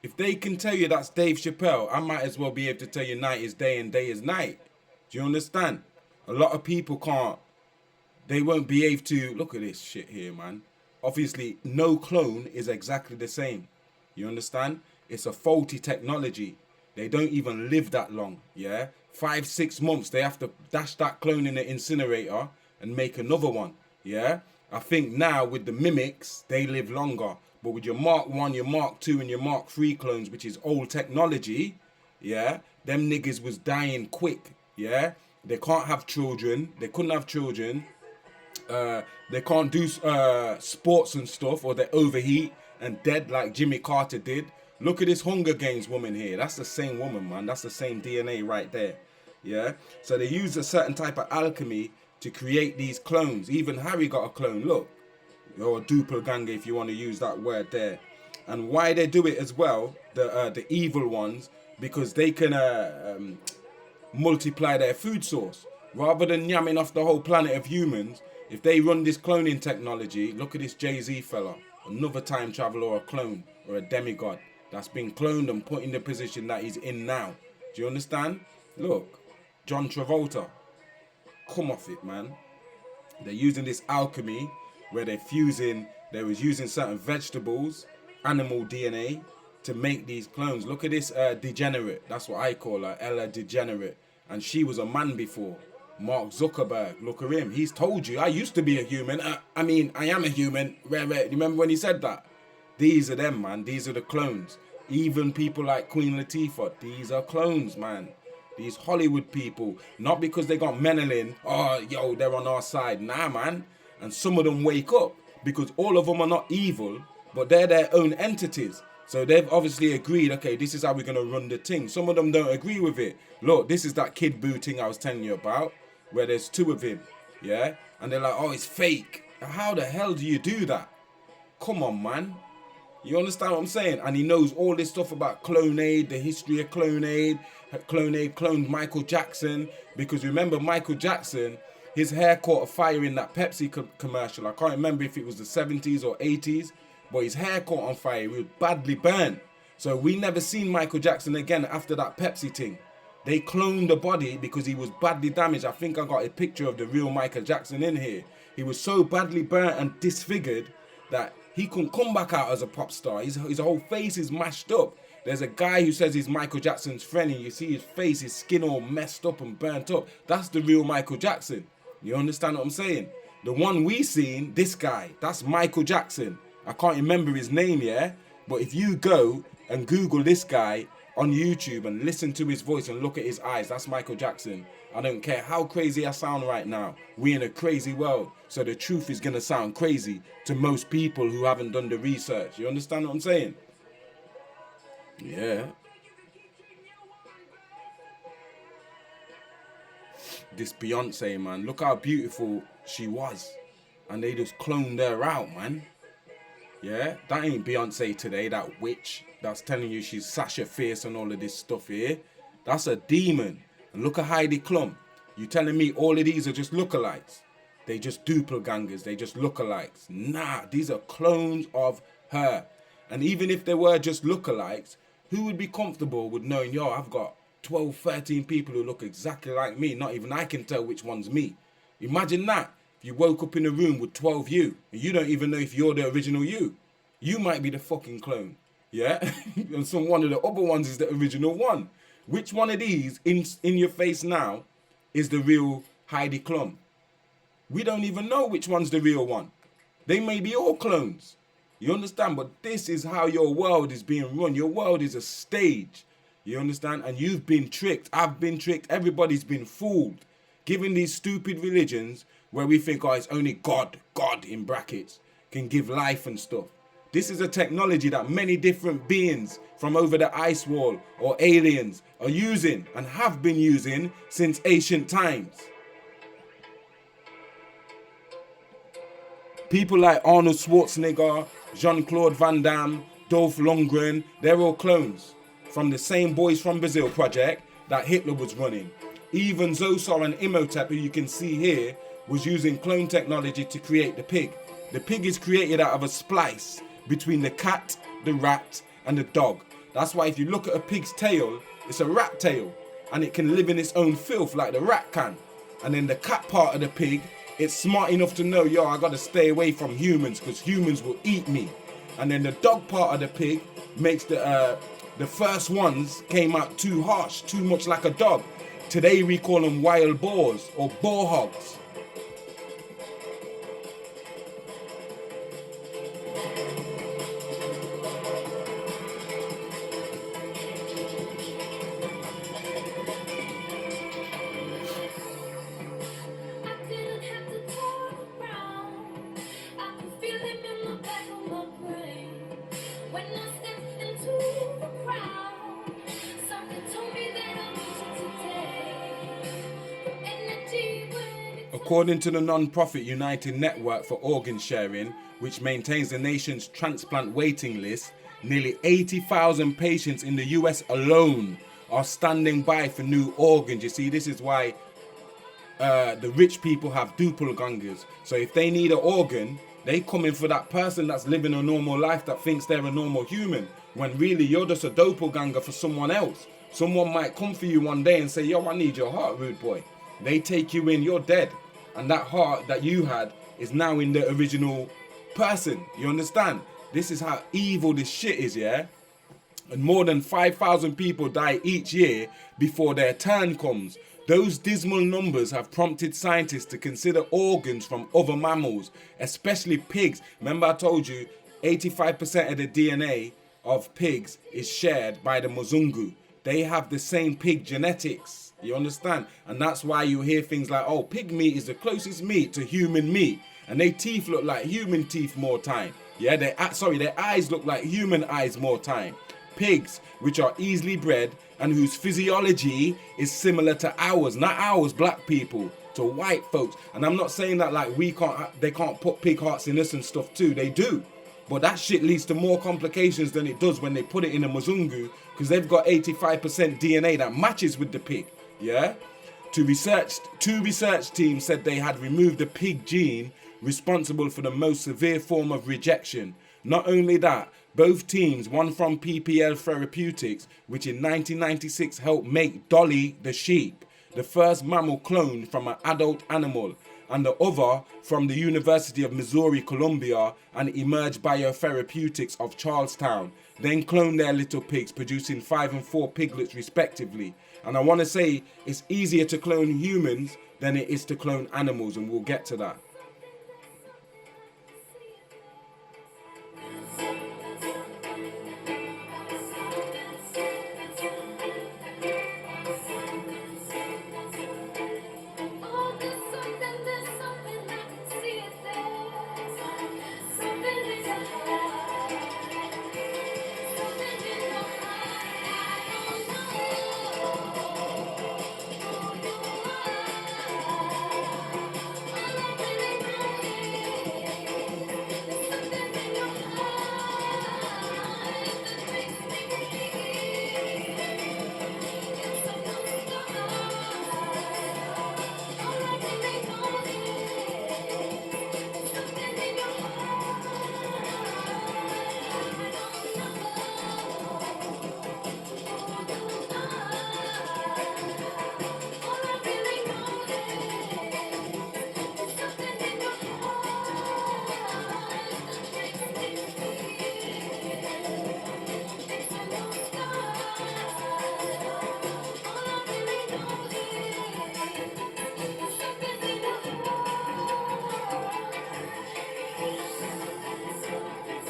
If they can tell you that's Dave Chappelle, I might as well be able to tell you night is day and day is night. Do you understand? A lot of people can't. They won't be able to. Look at this shit here, man. Obviously, no clone is exactly the same. You understand? It's a faulty technology. They don't even live that long, yeah? 5-6 months, they have to dash that clone in the incinerator and make another one, yeah? I think now with the mimics, they live longer. But with your Mark 1, your Mark 2, and your Mark 3 clones, which is old technology, yeah? Them niggas was dying quick, yeah? They can't have children. They couldn't have children. They can't do sports and stuff, or they overheat and dead like Jimmy Carter did. Look at this Hunger Games woman here. That's the same woman, man. That's the same DNA right there. Yeah? So they use a certain type of alchemy to create these clones. Even Harry got a clone. Look. Or a doppelganger, if you want to use that word there. And why they do it as well, the evil ones, because they can multiply their food source. Rather than yamming off the whole planet of humans, if they run this cloning technology, look at this Jay-Z fella. Another time traveler or a clone or a demigod that's been cloned and put in the position that he's in now. Do you understand? Look, John Travolta. Come off it, man. They're using this alchemy where they was using certain vegetables, animal DNA to make these clones. Look at this degenerate. That's what I call her, Ella Degenerate. And she was a man before. Mark Zuckerberg, look at him. He's told you, I used to be a human. I am a human. Rare. You remember when he said that? These are them, man. These are the clones. Even people like Queen Latifah, these are clones, man. These Hollywood people, not because they got Menelik, oh, yo, they're on our side. Nah, man. And some of them wake up because all of them are not evil, but they're their own entities. So they've obviously agreed, okay, this is how we're going to run the thing. Some of them don't agree with it. Look, this is that Kid Boo thing I was telling you about, where there's 2 of him, yeah? And they're like, oh, it's fake. How the hell do you do that? Come on, man. You understand what I'm saying? And he knows all this stuff about Clonade, the history of Clonade. Clonade cloned Michael Jackson. Because remember, Michael Jackson, his hair caught a fire in that Pepsi commercial. I can't remember if it was the 70s or 80s. But his hair caught on fire. He was badly burnt. So we never seen Michael Jackson again after that Pepsi thing. They cloned the body because he was badly damaged. I think I got a picture of the real Michael Jackson in here. He was so badly burnt and disfigured that he couldn't come back out as a pop star. His whole face is mashed up. There's a guy who says he's Michael Jackson's friend, and you see his face, his skin all messed up and burnt up. That's the real Michael Jackson. You understand what I'm saying? The one we seen, this guy, that's Michael Jackson. I can't remember his name, yeah? But if you go and Google this guy on YouTube and listen to his voice and look at his eyes, that's Michael Jackson. I don't care how crazy I sound right now. We're in a crazy world. So the truth is going to sound crazy to most people who haven't done the research. You understand what I'm saying? Yeah. This Beyonce, man. Look how beautiful she was. And they just cloned her out, man. Yeah, that ain't Beyonce today, that witch that's telling you she's Sasha Fierce and all of this stuff here. That's a demon. And look at Heidi Klum. You telling me all of these are just lookalikes? They just doppelgangers, they just lookalikes. Nah, these are clones of her. And even if they were just lookalikes, who would be comfortable with knowing, yo, I've got 12, 13 people who look exactly like me. Not even I can tell which one's me. Imagine that. If you woke up in a room with 12 you, and you don't even know if you're the original you. You might be the fucking clone. Yeah? And one of the other ones is the original one. Which one of these in your face now is the real Heidi Klum? We don't even know which one's the real one. They may be all clones. You understand? But this is how your world is being run. Your world is a stage. You understand? And you've been tricked. I've been tricked. Everybody's been fooled. Given these stupid religions where we think, oh, it's only God in brackets, can give life and stuff. This is a technology that many different beings from over the ice wall or aliens are using and have been using since ancient times. People like Arnold Schwarzenegger, Jean-Claude Van Damme, Dolph Lundgren, they're all clones from the same Boys from Brazil project that Hitler was running. Even Zosar and Imhotep, who you can see here, was using clone technology to create the pig. The pig is created out of a splice between the cat, the rat, and the dog. That's why if you look at a pig's tail, it's a rat tail, and it can live in its own filth like the rat can. And then the cat part of the pig, it's smart enough to know, yo, I gotta stay away from humans because humans will eat me. And then the dog part of the pig makes the first ones came out too harsh, too much like a dog. Today we call them wild boars or boar hogs. According to the non-profit United Network for Organ Sharing, which maintains the nation's transplant waiting list, nearly 80,000 patients in the US alone are standing by for new organs. You see, this is why the rich people have doppelgangers. So if they need an organ, they come in for that person that's living a normal life that thinks they're a normal human, when really you're just a doppelganger for someone else. Someone might come for you one day and say, yo, I need your heart, rude boy. They take you in, you're dead. And that heart that you had is now in the original person. You understand? This is how evil this shit is, yeah? And more than 5,000 people die each year before their turn comes. Those dismal numbers have prompted scientists to consider organs from other mammals, especially pigs. Remember I told you 85% of the DNA of pigs is shared by the Mzungu. They have the same pig genetics. You understand? And that's why you hear things like, oh, pig meat is the closest meat to human meat. And their teeth look like human teeth more time. Yeah, their eyes look like human eyes more time. Pigs, which are easily bred and whose physiology is similar to ours, not ours, black people, to white folks. And I'm not saying that like they can't put pig hearts in us and stuff too. They do. But that shit leads to more complications than it does when they put it in a Mzungu, because they've got 85% DNA that matches with the pig. Yeah? Two research teams said they had removed the pig gene responsible for the most severe form of rejection. Not only that, both teams, one from PPL Therapeutics, which in 1996 helped make Dolly the sheep, the first mammal cloned from an adult animal, and the other from the University of Missouri, Columbia, and Emerge Biotherapeutics of Charlestown, then cloned their little pigs, producing 5 and 4 piglets respectively. And I want to say it's easier to clone humans than it is to clone animals, and we'll get to that.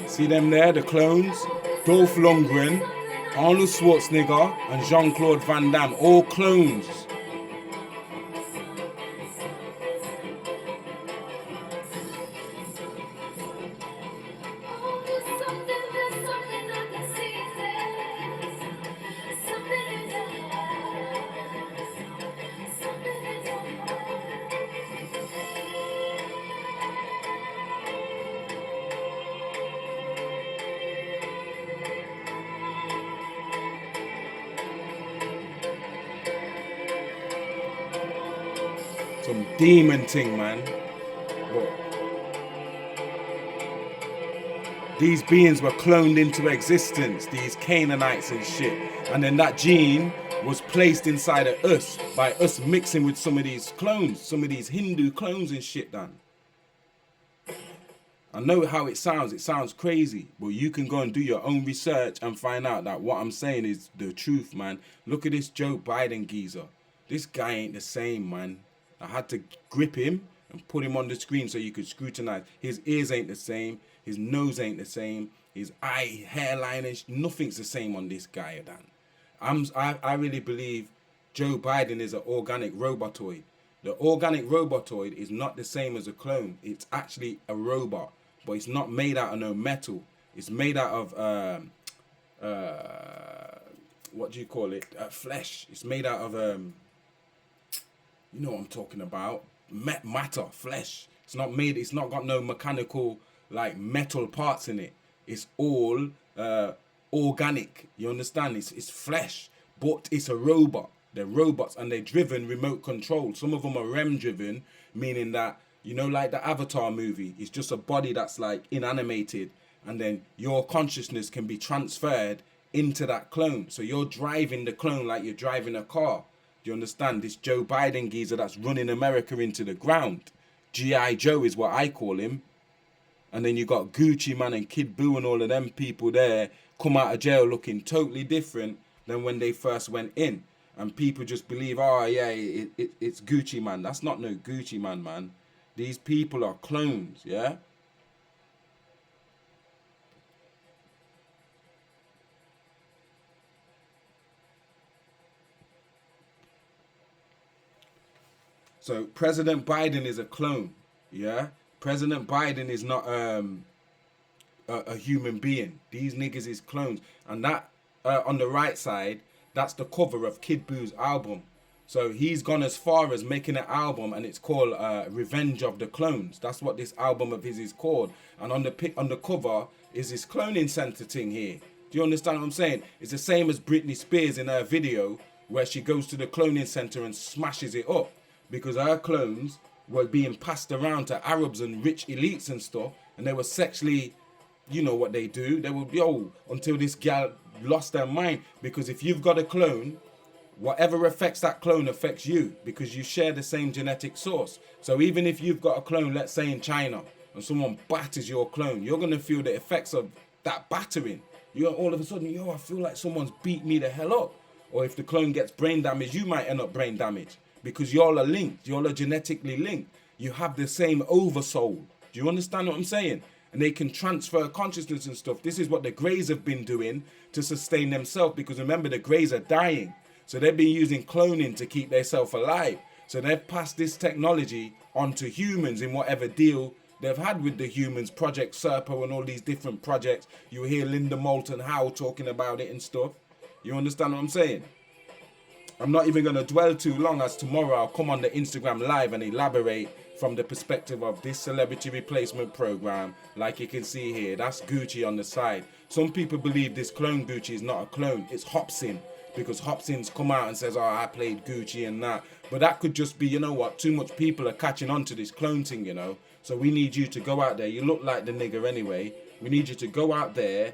See them there, the clones? Dolph Lundgren, Arnold Schwarzenegger, and Jean-Claude Van Damme, all clones. Some demon thing, man. But these beings were cloned into existence, these Canaanites and shit. And then that gene was placed inside of us by us mixing with some of these clones, some of these Hindu clones and shit, Dan. I know how it sounds crazy, but you can go and do your own research and find out that what I'm saying is the truth, man. Look at this Joe Biden geezer. This guy ain't the same, man. I had to grip him and put him on the screen so you could scrutinize. His ears ain't the same. His nose ain't the same. His eye, hairline, nothing's the same on this guy, Dan. I really believe Joe Biden is an organic robotoid. The organic robotoid is not the same as a clone. It's actually a robot, but it's not made out of no metal. It's made out of what do you call it? Flesh. It's made out of you know what I'm talking about? Matter, flesh. It's not got no mechanical like metal parts in it. It's all organic. You understand? It's flesh, but it's a robot. They're robots and they're driven remote control. Some of them are REM driven, meaning that, you know, like the Avatar movie, it's just a body that's like inanimated, and then your consciousness can be transferred into that clone. So you're driving the clone like you're driving a car. Do you understand? This Joe Biden geezer that's running America into the ground. G.I. Joe is what I call him. And then you got Gucci Man and Kid Boo and all of them people there come out of jail looking totally different than when they first went in. And people just believe, oh yeah, it's Gucci Man. That's not no Gucci Man, man. These people are clones, yeah? So President Biden is a clone, yeah? President Biden is not a human being. These niggas is clones. And that, on the right side, that's the cover of Kid Boo's album. So he's gone as far as making an album, and it's called Revenge of the Clones. That's what this album of his is called. And on the cover is this cloning center thing here. Do you understand what I'm saying? It's the same as Britney Spears in her video where she goes to the cloning center and smashes it up because her clones were being passed around to Arabs and rich elites and stuff, and they were sexually, you know what they do. They will, until this gal lost their mind. Because if you've got a clone, whatever affects that clone affects you because you share the same genetic source. So even if you've got a clone, let's say in China, and someone batters your clone, you're going to feel the effects of that battering. You're all of a sudden, I feel like someone's beat me the hell up. Or if the clone gets brain damage, you might end up brain damage because y'all are linked. Y'all are genetically linked. You have the same oversoul. Do you understand what I'm saying? And they can transfer consciousness and stuff. This is what the Greys have been doing to sustain themselves, because remember, the Greys are dying. So they've been using cloning to keep themselves alive. So they've passed this technology onto humans in whatever deal they've had with the humans, Project Serpo and all these different projects. You hear Linda Moulton Howe talking about it and stuff. You understand what I'm saying? I'm not even going to dwell too long, as tomorrow I'll come on the Instagram live and elaborate from the perspective of this celebrity replacement program. Like you can see here, that's Gucci on the side. Some people believe this clone Gucci is not a clone, it's Hobson, because Hobson's come out and says, I played Gucci and that. But that could just be, you know what, too much people are catching on to this clone thing, you know. So we need you to go out there. You look like the nigger anyway. We need you to go out there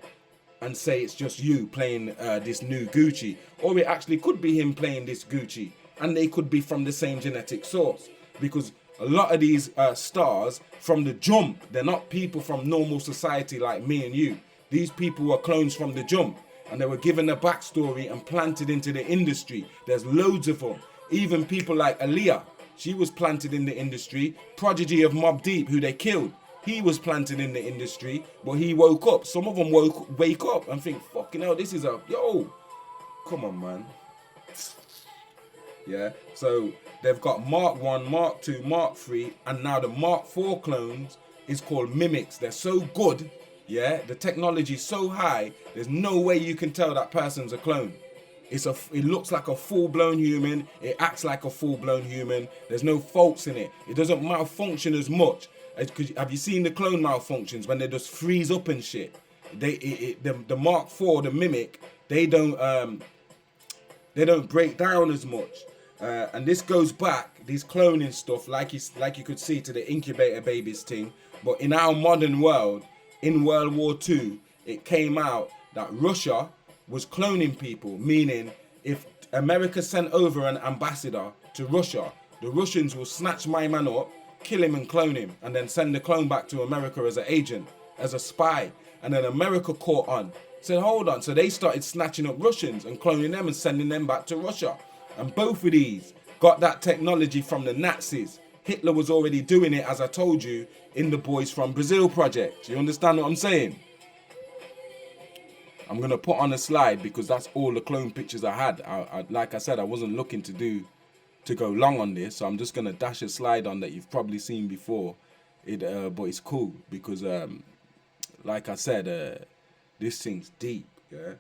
and say it's just you playing this new Gucci. Or it actually could be him playing this Gucci. And they could be from the same genetic source. Because a lot of these stars from the jump, they're not people from normal society like me and you. These people were clones from the jump. And they were given a backstory and planted into the industry. There's loads of them. Even people like Aaliyah, she was planted in the industry. Prodigy of Mobb Deep, who they killed, he was planted in the industry, but he woke up. Some of them wake up and think, fucking hell, this is come on, man. Yeah, so they've got Mark 1, Mark 2, Mark 3, and now the Mark 4 clones is called mimics. They're so good, yeah, the technology is so high, there's no way you can tell that person's a clone. It looks like a full-blown human, it acts like a full-blown human, there's no faults in it. It doesn't malfunction as much. Have you seen the clone malfunctions when they just freeze up and shit? The Mark 4, the mimic, they don't break down as much. And this goes back, these cloning stuff, like you could see, to the incubator babies thing. But in our modern world, in World War II, it came out that Russia was cloning people, meaning if America sent over an ambassador to Russia, the Russians will snatch my man up, kill him and clone him, and then send the clone back to America as an agent, as a spy. And then America caught on, said, hold on. So they started snatching up Russians and cloning them and sending them back to Russia. And both of these got that technology from the Nazis. Hitler was already doing it, as I told you, in the Boys from Brazil project. You understand what I'm saying? I'm going to put on a slide because that's all the clone pictures I had. Like I said, I wasn't looking to go long on this. So I'm just going to dash a slide on that you've probably seen before. But it's cool because, like I said, this thing's deep. Yeah.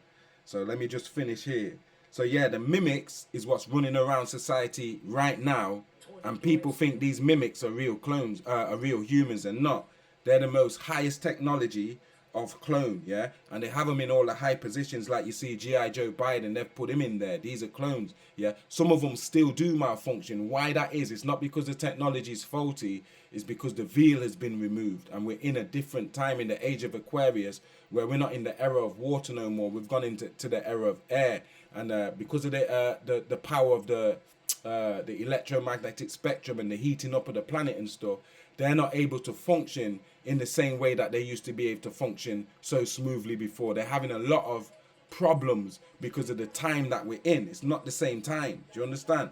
So let me just finish here. So yeah, the mimics is what's running around society right now, and people think these mimics are real clones, are real humans, and not. They're the most highest technology of clone, yeah, and they have them in all the high positions, like you see G.I. Joe Biden, they've put him in there. These are clones, yeah. Some of them still do malfunction. Why that is, it's not because the technology is faulty, it's because the veil has been removed, and we're in a different time in the age of Aquarius, where we're not in the era of water no more. We've gone into the era of air, and because of the power of the electromagnetic spectrum and the heating up of the planet and stuff, they're not able to function in the same way that they used to be able to function so smoothly before. They're having a lot of problems because of the time that we're in. It's not the same time. Do you understand?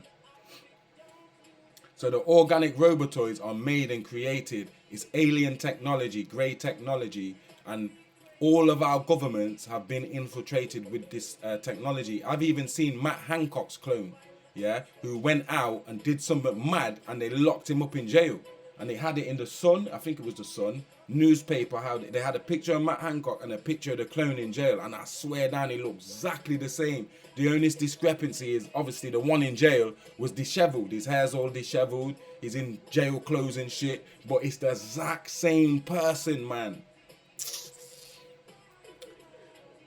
So the organic robotoids are made and created. It's alien technology, grey technology, and all of our governments have been infiltrated with this technology. I've even seen Matt Hancock's clone, yeah, who went out and did something mad, and they locked him up in jail. And they had it in the Sun, I think it was the Sun, newspaper, how they had a picture of Matt Hancock and a picture of the clone in jail. And I swear down, it looked exactly the same. The only discrepancy is obviously the one in jail was disheveled. His hair's all disheveled. He's in jail clothes and shit. But it's the exact same person, man.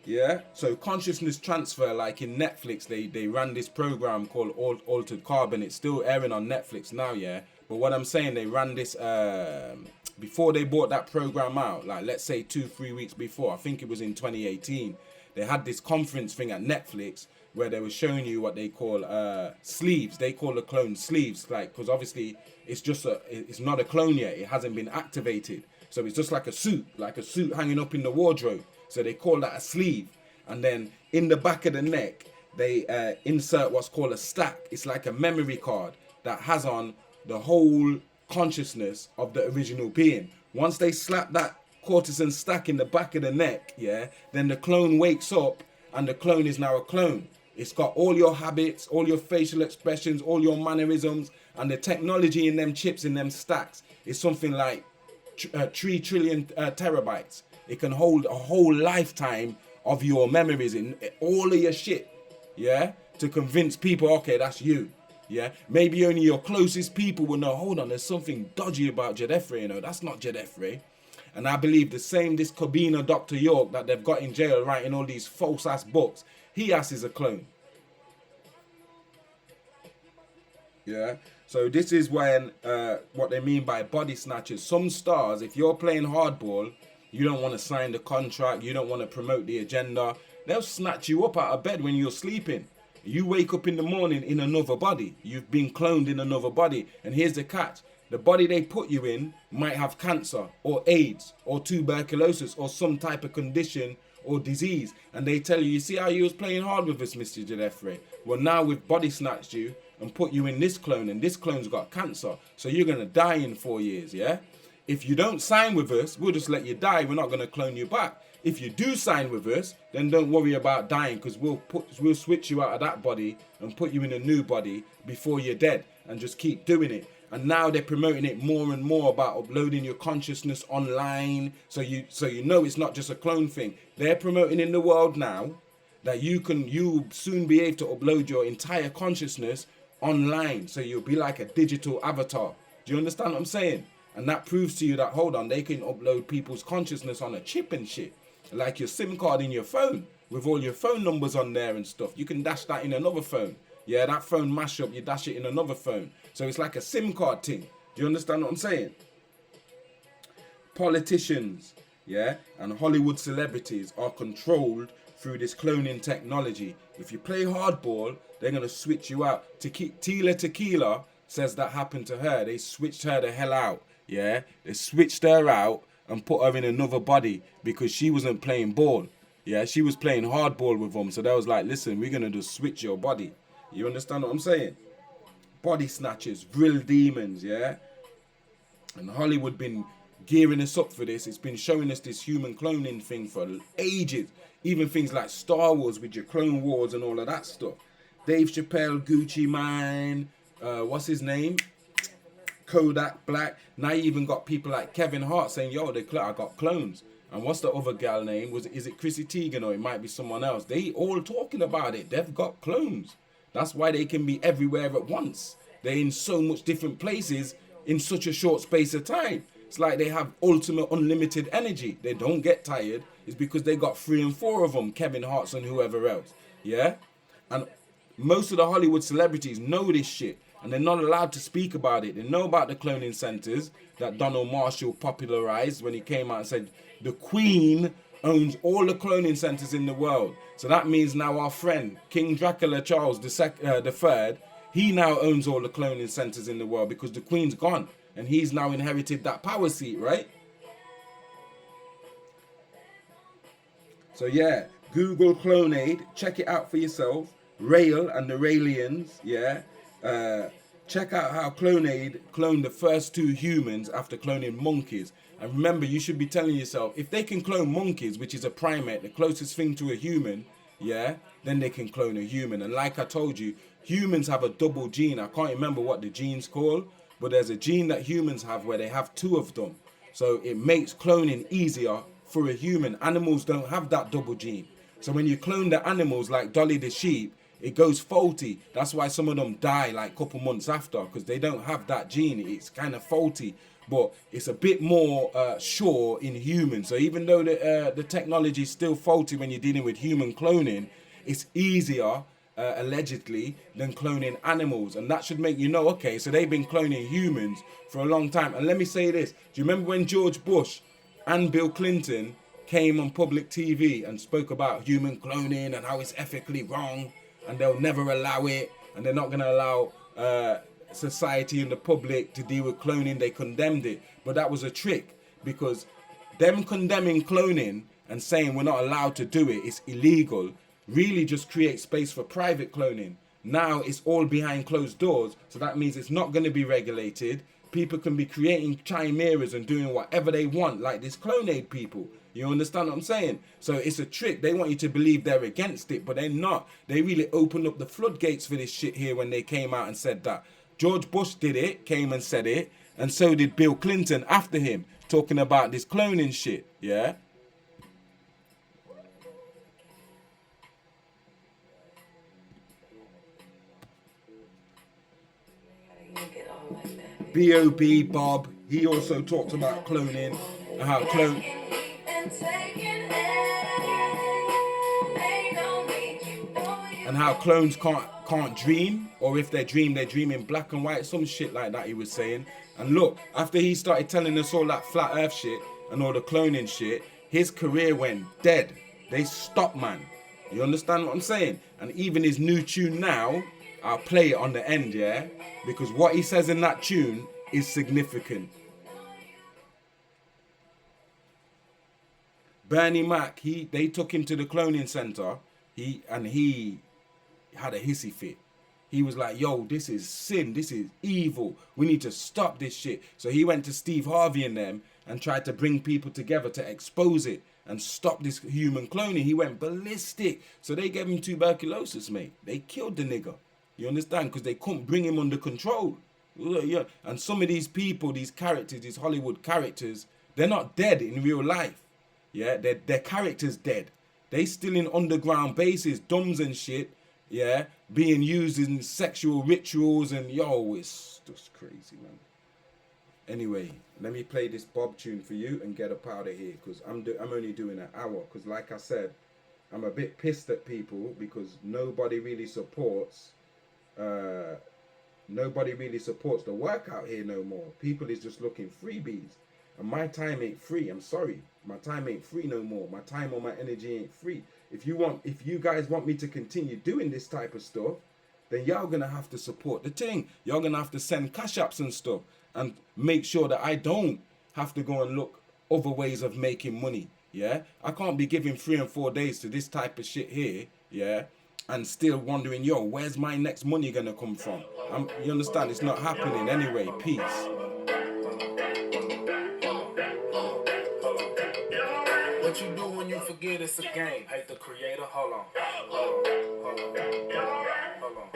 Yeah, so consciousness transfer, like in Netflix, they ran this program called Altered Carbon. It's still airing on Netflix now, yeah. But what I'm saying, they ran this before they brought that program out, like let's say 2-3 weeks before. I think it was in 2018. They had this conference thing at Netflix where they were showing you what they call sleeves. They call the clone sleeves, like, because obviously it's not a clone yet. It hasn't been activated, so it's just like a suit hanging up in the wardrobe. So they call that a sleeve. And then in the back of the neck, they insert what's called a stack. It's like a memory card that has on the whole consciousness of the original being. Once they slap that cortisone stack in the back of the neck, yeah, then the clone wakes up, and the clone is now a clone. It's got all your habits, all your facial expressions, all your mannerisms, and the technology in them chips, in them stacks, is something like 3 trillion terabytes. It can hold a whole lifetime of your memories in all of your shit, yeah, to convince people, okay, that's you. Yeah, maybe only your closest people will know, hold on, there's something dodgy about Jedefre, you know, that's not Jedefre. And I believe the same, this Kobina Dr. York that they've got in jail writing all these false ass books, he is a clone. Yeah, so this is when, what they mean by body snatchers. Some stars, if you're playing hardball, you don't want to sign the contract, you don't want to promote the agenda, they'll snatch you up out of bed when you're sleeping. You wake up in the morning in another body. You've been cloned in another body. And here's the catch. The body they put you in might have cancer or AIDS or tuberculosis or some type of condition or disease. And they tell you, you see how you was playing hard with us, Mr. Jedefre? Well, now we've body snatched you and put you in this clone, and this clone's got cancer. So you're going to die in 4 years, yeah? If you don't sign with us, we'll just let you die. We're not going to clone you back. If you do sign with us, then don't worry about dying, because we'll switch you out of that body and put you in a new body before you're dead, and just keep doing it. And now they're promoting it more and more about uploading your consciousness online, so you know it's not just a clone thing. They're promoting in the world now that you'll soon be able to upload your entire consciousness online, so you'll be like a digital avatar. Do you understand what I'm saying? And that proves to you that, hold on, they can upload people's consciousness on a chip and shit. Like your SIM card in your phone with all your phone numbers on there and stuff. You can dash that in another phone. Yeah, that phone mash up, you dash it in another phone. So it's like a SIM card thing. Do you understand what I'm saying? Politicians, yeah, and Hollywood celebrities are controlled through this cloning technology. If you play hardball, they're gonna switch you out. Tila Tequila says that happened to her. They switched her the hell out. Yeah, they switched her out and put her in another body because she wasn't playing ball. Yeah, she was playing hardball with them. So they was like, listen, we're gonna just switch your body. You understand what I'm saying? Body snatchers, real demons, yeah. And Hollywood been gearing us up for this. It's been showing us this human cloning thing for ages. Even things like Star Wars with your Clone Wars and all of that stuff. Dave Chappelle, Gucci Mane, what's his name? Kodak Black. Now you even got people like Kevin Hart saying, yo, I got clones. And what's the other gal name? Is it Chrissy Teigen or it might be someone else? They all talking about it. They've got clones. That's why they can be everywhere at once. They're in so much different places in such a short space of time. It's like they have ultimate unlimited energy. They don't get tired. It's because they got 3 and 4 of them, Kevin Hart's and whoever else. Yeah? And most of the Hollywood celebrities know this shit. And they're not allowed to speak about it. They know about the cloning centers that Donald Marshall popularized when he came out and said, the Queen owns all the cloning centers in the world. So that means now our friend, King Dracula Charles III, he now owns all the cloning centers in the world because the Queen's gone. And he's now inherited that power seat, right? So yeah, Google Clonaid. Check it out for yourself. Rail and the Raelians, yeah. Check out how Clonaid cloned the first 2 humans after cloning monkeys. And remember, you should be telling yourself, if they can clone monkeys, which is a primate, the closest thing to a human, yeah, then they can clone a human. And like I told you, humans have a double gene. I can't remember what the gene's called, but there's a gene that humans have where they have 2 of them. So it makes cloning easier for a human. Animals don't have that double gene. So when you clone the animals like Dolly the sheep, it goes faulty. That's why some of them die like a couple months after, because they don't have that gene. It's kind of faulty, but it's a bit more sure in humans. So even though the technology is still faulty when you're dealing with human cloning, it's easier, allegedly, than cloning animals. And that should make you know, okay, so they've been cloning humans for a long time. And let me say this. Do you remember when George Bush and Bill Clinton came on public TV and spoke about human cloning and how it's ethically wrong? And they'll never allow it, and they're not going to allow society and the public to deal with cloning. They condemned it, but that was a trick, because them condemning cloning and saying we're not allowed to do it, it's illegal, really just creates space for private cloning. Now it's all behind closed doors, so that means it's not going to be regulated. People can be creating chimeras and doing whatever they want, like this Clonaid people. You understand what I'm saying? So it's a trick. They want you to believe they're against it, but they're not. They really opened up the floodgates for this shit here when they came out and said that. George Bush did it, came and said it, and so did Bill Clinton after him, talking about this cloning shit, yeah? B.O.B. Bob, he also talked about cloning and how clones can't dream, or if they dream in black and white, some shit like that he was saying. And look, after he started telling us all that flat earth shit and all the cloning shit, his career went dead. They stopped, man. You understand what I'm saying? And even his new tune now, I'll play it on the end, yeah? Because what he says in that tune is significant. Bernie Mac, they took him to the cloning center. He had a hissy fit. He was like, yo, this is sin. This is evil. We need to stop this shit. So he went to Steve Harvey and them and tried to bring people together to expose it and stop this human cloning. He went ballistic. So they gave him tuberculosis, mate. They killed the nigga. You understand? Because they couldn't bring him under control. Yeah. And some of these people, these characters, these Hollywood characters, they're not dead in real life. Yeah, their characters dead. They still in underground bases, dumbs and shit. Yeah, being used in sexual rituals and yo, it's just crazy, man. Anyway, let me play this Bob tune for you and get up out of here, because I'm only doing an hour. Because like I said, I'm a bit pissed at people because nobody really supports nobody really supports the work out here no more. People is just looking freebies. And my time ain't free. I'm sorry. My time ain't free no more. My time or my energy ain't free. If you guys want me to continue doing this type of stuff, then y'all gonna have to support the thing. Y'all gonna have to send cash apps and stuff and make sure that I don't have to go and look other ways of making money. Yeah, I can't be giving 3 and 4 days to this type of shit here. Yeah, and still wondering, yo, where's my next money gonna come from? You understand? It's not happening anyway. Peace. What you do when you forget it's a game? Hate the creator? Hold on. Hold on. Hold on.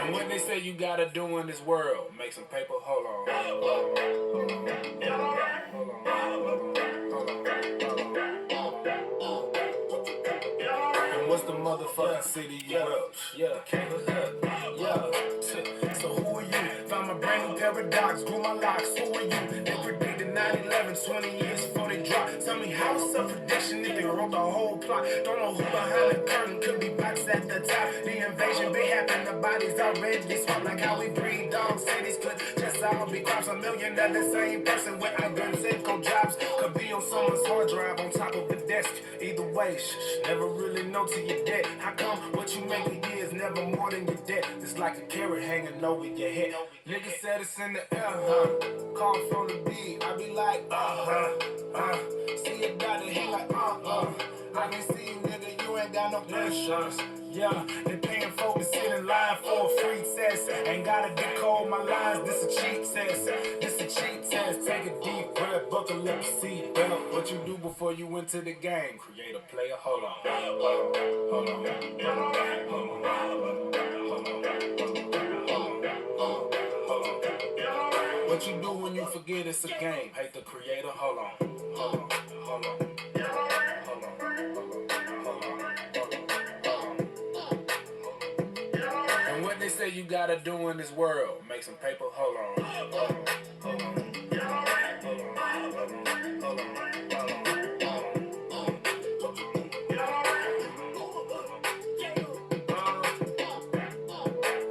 And what they say you gotta do in this world? Make some paper? Hold on. And what's the motherfucking city you up? Yeah. So who are you? Found my brand new paradox, grew my locks. Who are you? They predicted 9/11, 20 years before they dropped. Tell me how it's a prediction if they wrote the whole plot. Don't know who behind the curtain, could be bots at the top. The invasion been happening, the bodies already swapped. Like how we breed dogs, cities could just all be crops. A million of the same person with identical jobs. Could be on someone's hard drive on top of the desk. Either way, never really know till you're dead. How come what you make a year is never more than your debt? It's like a carrot hanging over your head. Niggas said it's in the air, Call from the beat, I be like, See a doctor, he like, I can see you, nigga, you ain't got no insurance. Yeah, they paying folks to sit in line for a free test. Ain't gotta decode my lines, this a cheat test. Take a deep breath, buckle up your seatbelt. What you do before you enter the game? Create a player, hold on. What you do when you forget it's a game? Hate the creator, hold on. And what they say you gotta do in this world? Make some paper, hold on.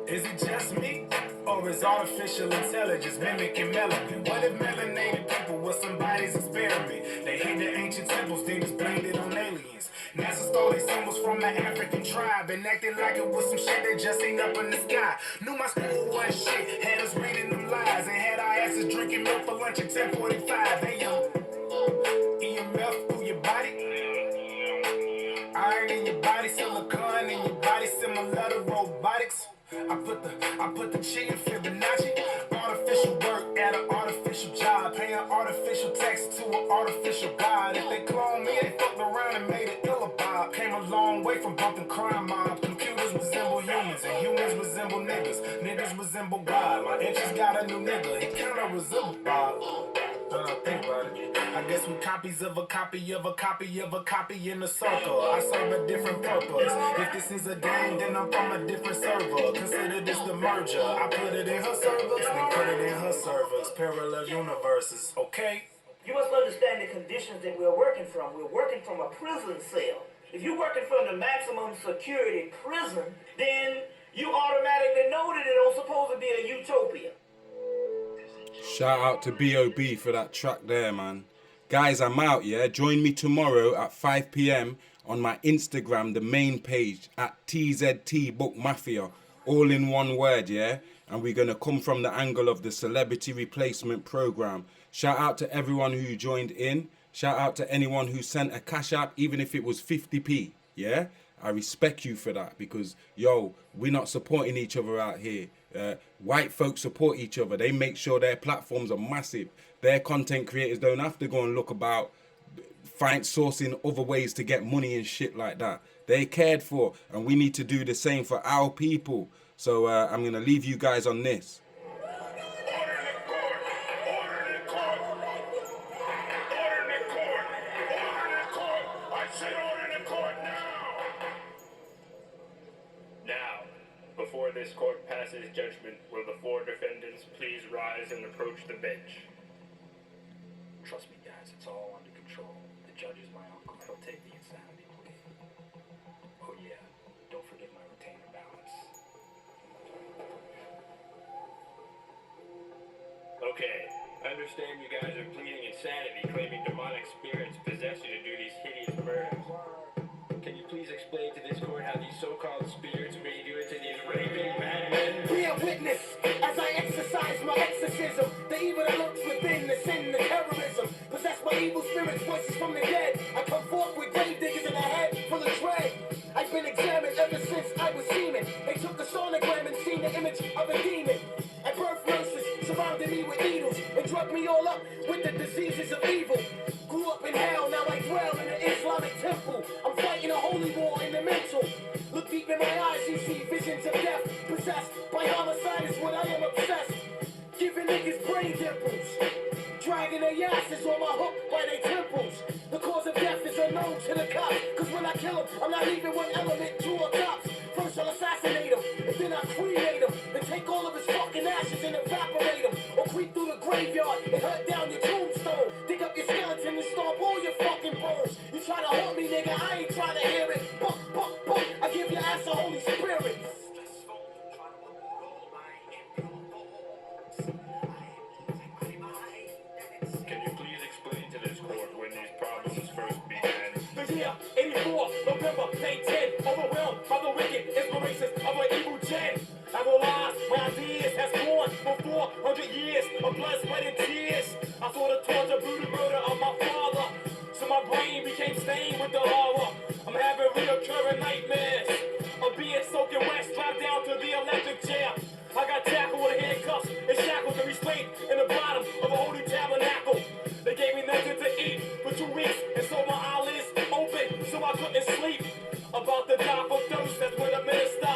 Is it just me? Or is artificial intelligence mimicking melanin? What if melanated people were somebody's experiment? They hid the ancient temples, then just blamed it on aliens. NASA stole these symbols from the African tribe and acted like it was some shit that just ain't up in the sky. Knew my school was shit, had us reading them lies, and had our asses drinking milk for lunch at 10:45. Hey yo, EMF through your body, iron in your body, silicone in your body, similar to robotics. I put the chi in Fibonacci. Artificial work at an artificial job, paying artificial taxes to an artificial god. If they clone me, they fucked around and made it ill-a-bob. Came a long way from bumping crime mob. Computers resemble humans, and humans resemble niggas. Niggas resemble God. My interest got a new nigga. He kinda resemble Bob. Think about it. I guess we copies of a copy of a copy of a copy in a circle. I serve a different purpose. If this is a game, then I'm from a different server. Consider this the merger. I put it in her servers, then put it in her servers. Parallel universes, okay? You must understand the conditions that we're working from. We're working from a prison cell. If you're working from the maximum security prison, then you automatically know that it don't supposed to be a utopia. Shout out to B.O.B. for that track there, man. Guys, I'm out, yeah? Join me tomorrow at 5 p.m. on my Instagram, the main page, at TZT Book Mafia. All in one word, yeah? And we're going to come from the angle of the celebrity replacement program. Shout out to everyone who joined in. Shout out to anyone who sent a cash app, even if it was 50p, yeah? I respect you for that because, yo, we're not supporting each other out here. White folks support each other. They make sure their platforms are massive. Their content creators don't have to go and look about sourcing other ways to get money and shit like that. They're cared for, and we need to do the same for our people. So I'm going to leave you guys on this. Before this court passes judgment, will the 4 defendants please rise and approach the bench? Trust me, guys, it's all under control. The judge is my uncle. He'll take the insanity plea. understand you guys are pleading insanity, claiming demonic spirits possess you to do these hideous murders. Can you please explain to this court how these so-called spirits made you into these raving madmen? Be a witness as I exercise my exorcism. The evil that lurks within, the sin, the terrorism. Possessed by evil spirits, voices from the dead. I come forth with grave diggers in a head full of dread. I've been examined ever since I was semen. They took a sonogram and seen the image of a demon. At birth, nurses surrounded me with needles and drugged me all up with the diseases of evil. Grew up in hell, now I dwell in the Islamic temple. I'm fighting a holy war in the mental. Look deep in my eyes, you see visions of death. Possessed by homicide is what I am obsessed. Giving niggas brain dimples. Dragging their asses on my hook by their temples. The cause of death is unknown to the cops. Cause when I kill them, I'm not leaving one element, two or tops. First I'll assassinate him, and then I'll cremate him. Then take all of his fucking ashes and evaporate him. Or creep through the graveyard and hunt down your tombstone. Dig up your skeleton and stomp all your fucking bones. You try to haunt me, nigga, I ain't trying to hear it. Buck, buck, buck, I give your ass a Holy Spirit. Can you please explain to this court when these problems first began? The year 84, November, day 10. Overwhelmed by the wicked inspirations of an evil gen. I realized my ideas has gone for 400 years of blood, sweat, and tears. I saw the torture, brutal murder of my father. So my brain became stained with the horror. I'm having reoccurring nightmares of being soaking wet, strapped down to the electric chair. I got tackled with handcuffs and shackles and restrained in the bottom of a holy tabernacle. They gave me nothing to eat for 2 weeks, and so my eyelids open so I couldn't sleep. About to die from thirst, that's when the minister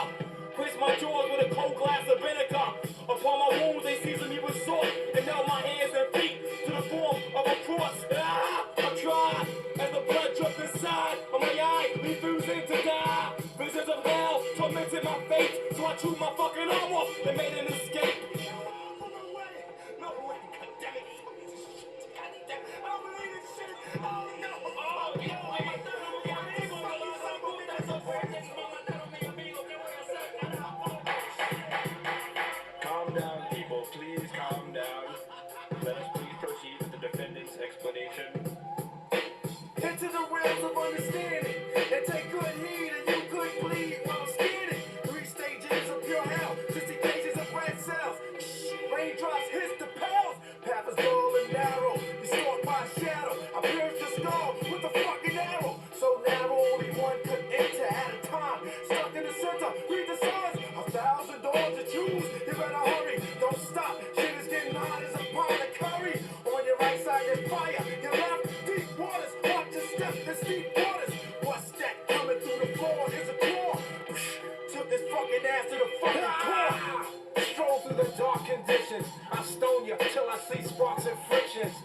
quenched my jaws with a cold glass of vinegar. Upon my wounds, they seasoned me with salt and nailed my hands and feet to the form of a cross. I tried as the blood dripped inside of my eye, refusing to die. Visions of hell tormented my fate, so I chewed my fucking arm off and made an escape. No way, goddammit. I don't believe this shit. Oh no, oh no. Calm down, people. Please calm down. Let us please proceed with the defendant's explanation. Into the realms of understanding and take good heed, and you could bleed while scanning. 3 stages of pure hell, 60 cages of red cells. Raindrops hit the pals. Path is dull and narrow. You stalked by a shadow. I pierced the skull with a fucking arrow. So narrow, only one could enter at a time. Stuck in the center, read the signs. 1,000 doors to choose. You better hurry. Don't stop. Shit is getting hot as a pot of curry. On your right side, there's fire. Your left, deep waters. Watch your step, there's deep waters. What's that coming through the floor? Is a claw. Took this fucking ass to the fucking core. Stroll through the dark conditions. I stone you till I see sparks and frictions.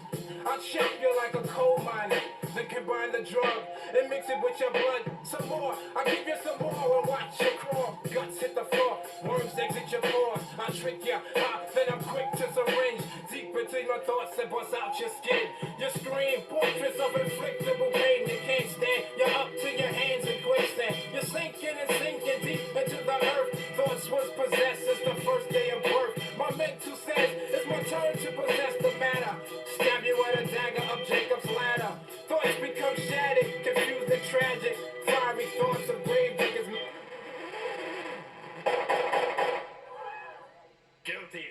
I'll check you like a coal miner. Then combine the drug and mix it with your blood. Some more, I'll give you some more and watch you crawl. Guts hit the floor, worms exit your pores. I trick you, then I'm quick to syringe. Deep into your thoughts and bust out your skin. You scream, portraits of inflictable pain. You can't stand, you're up to your hands in quicksand. You're sinking and sinking deep into the earth. Thoughts was possessed since the first day of birth. My mental says it's my turn to possess the matter. Stab you with a dagger of Jacob's ladder. Thoughts become shattered, confused and tragic. Fiery thoughts of grave diggers. Guilty.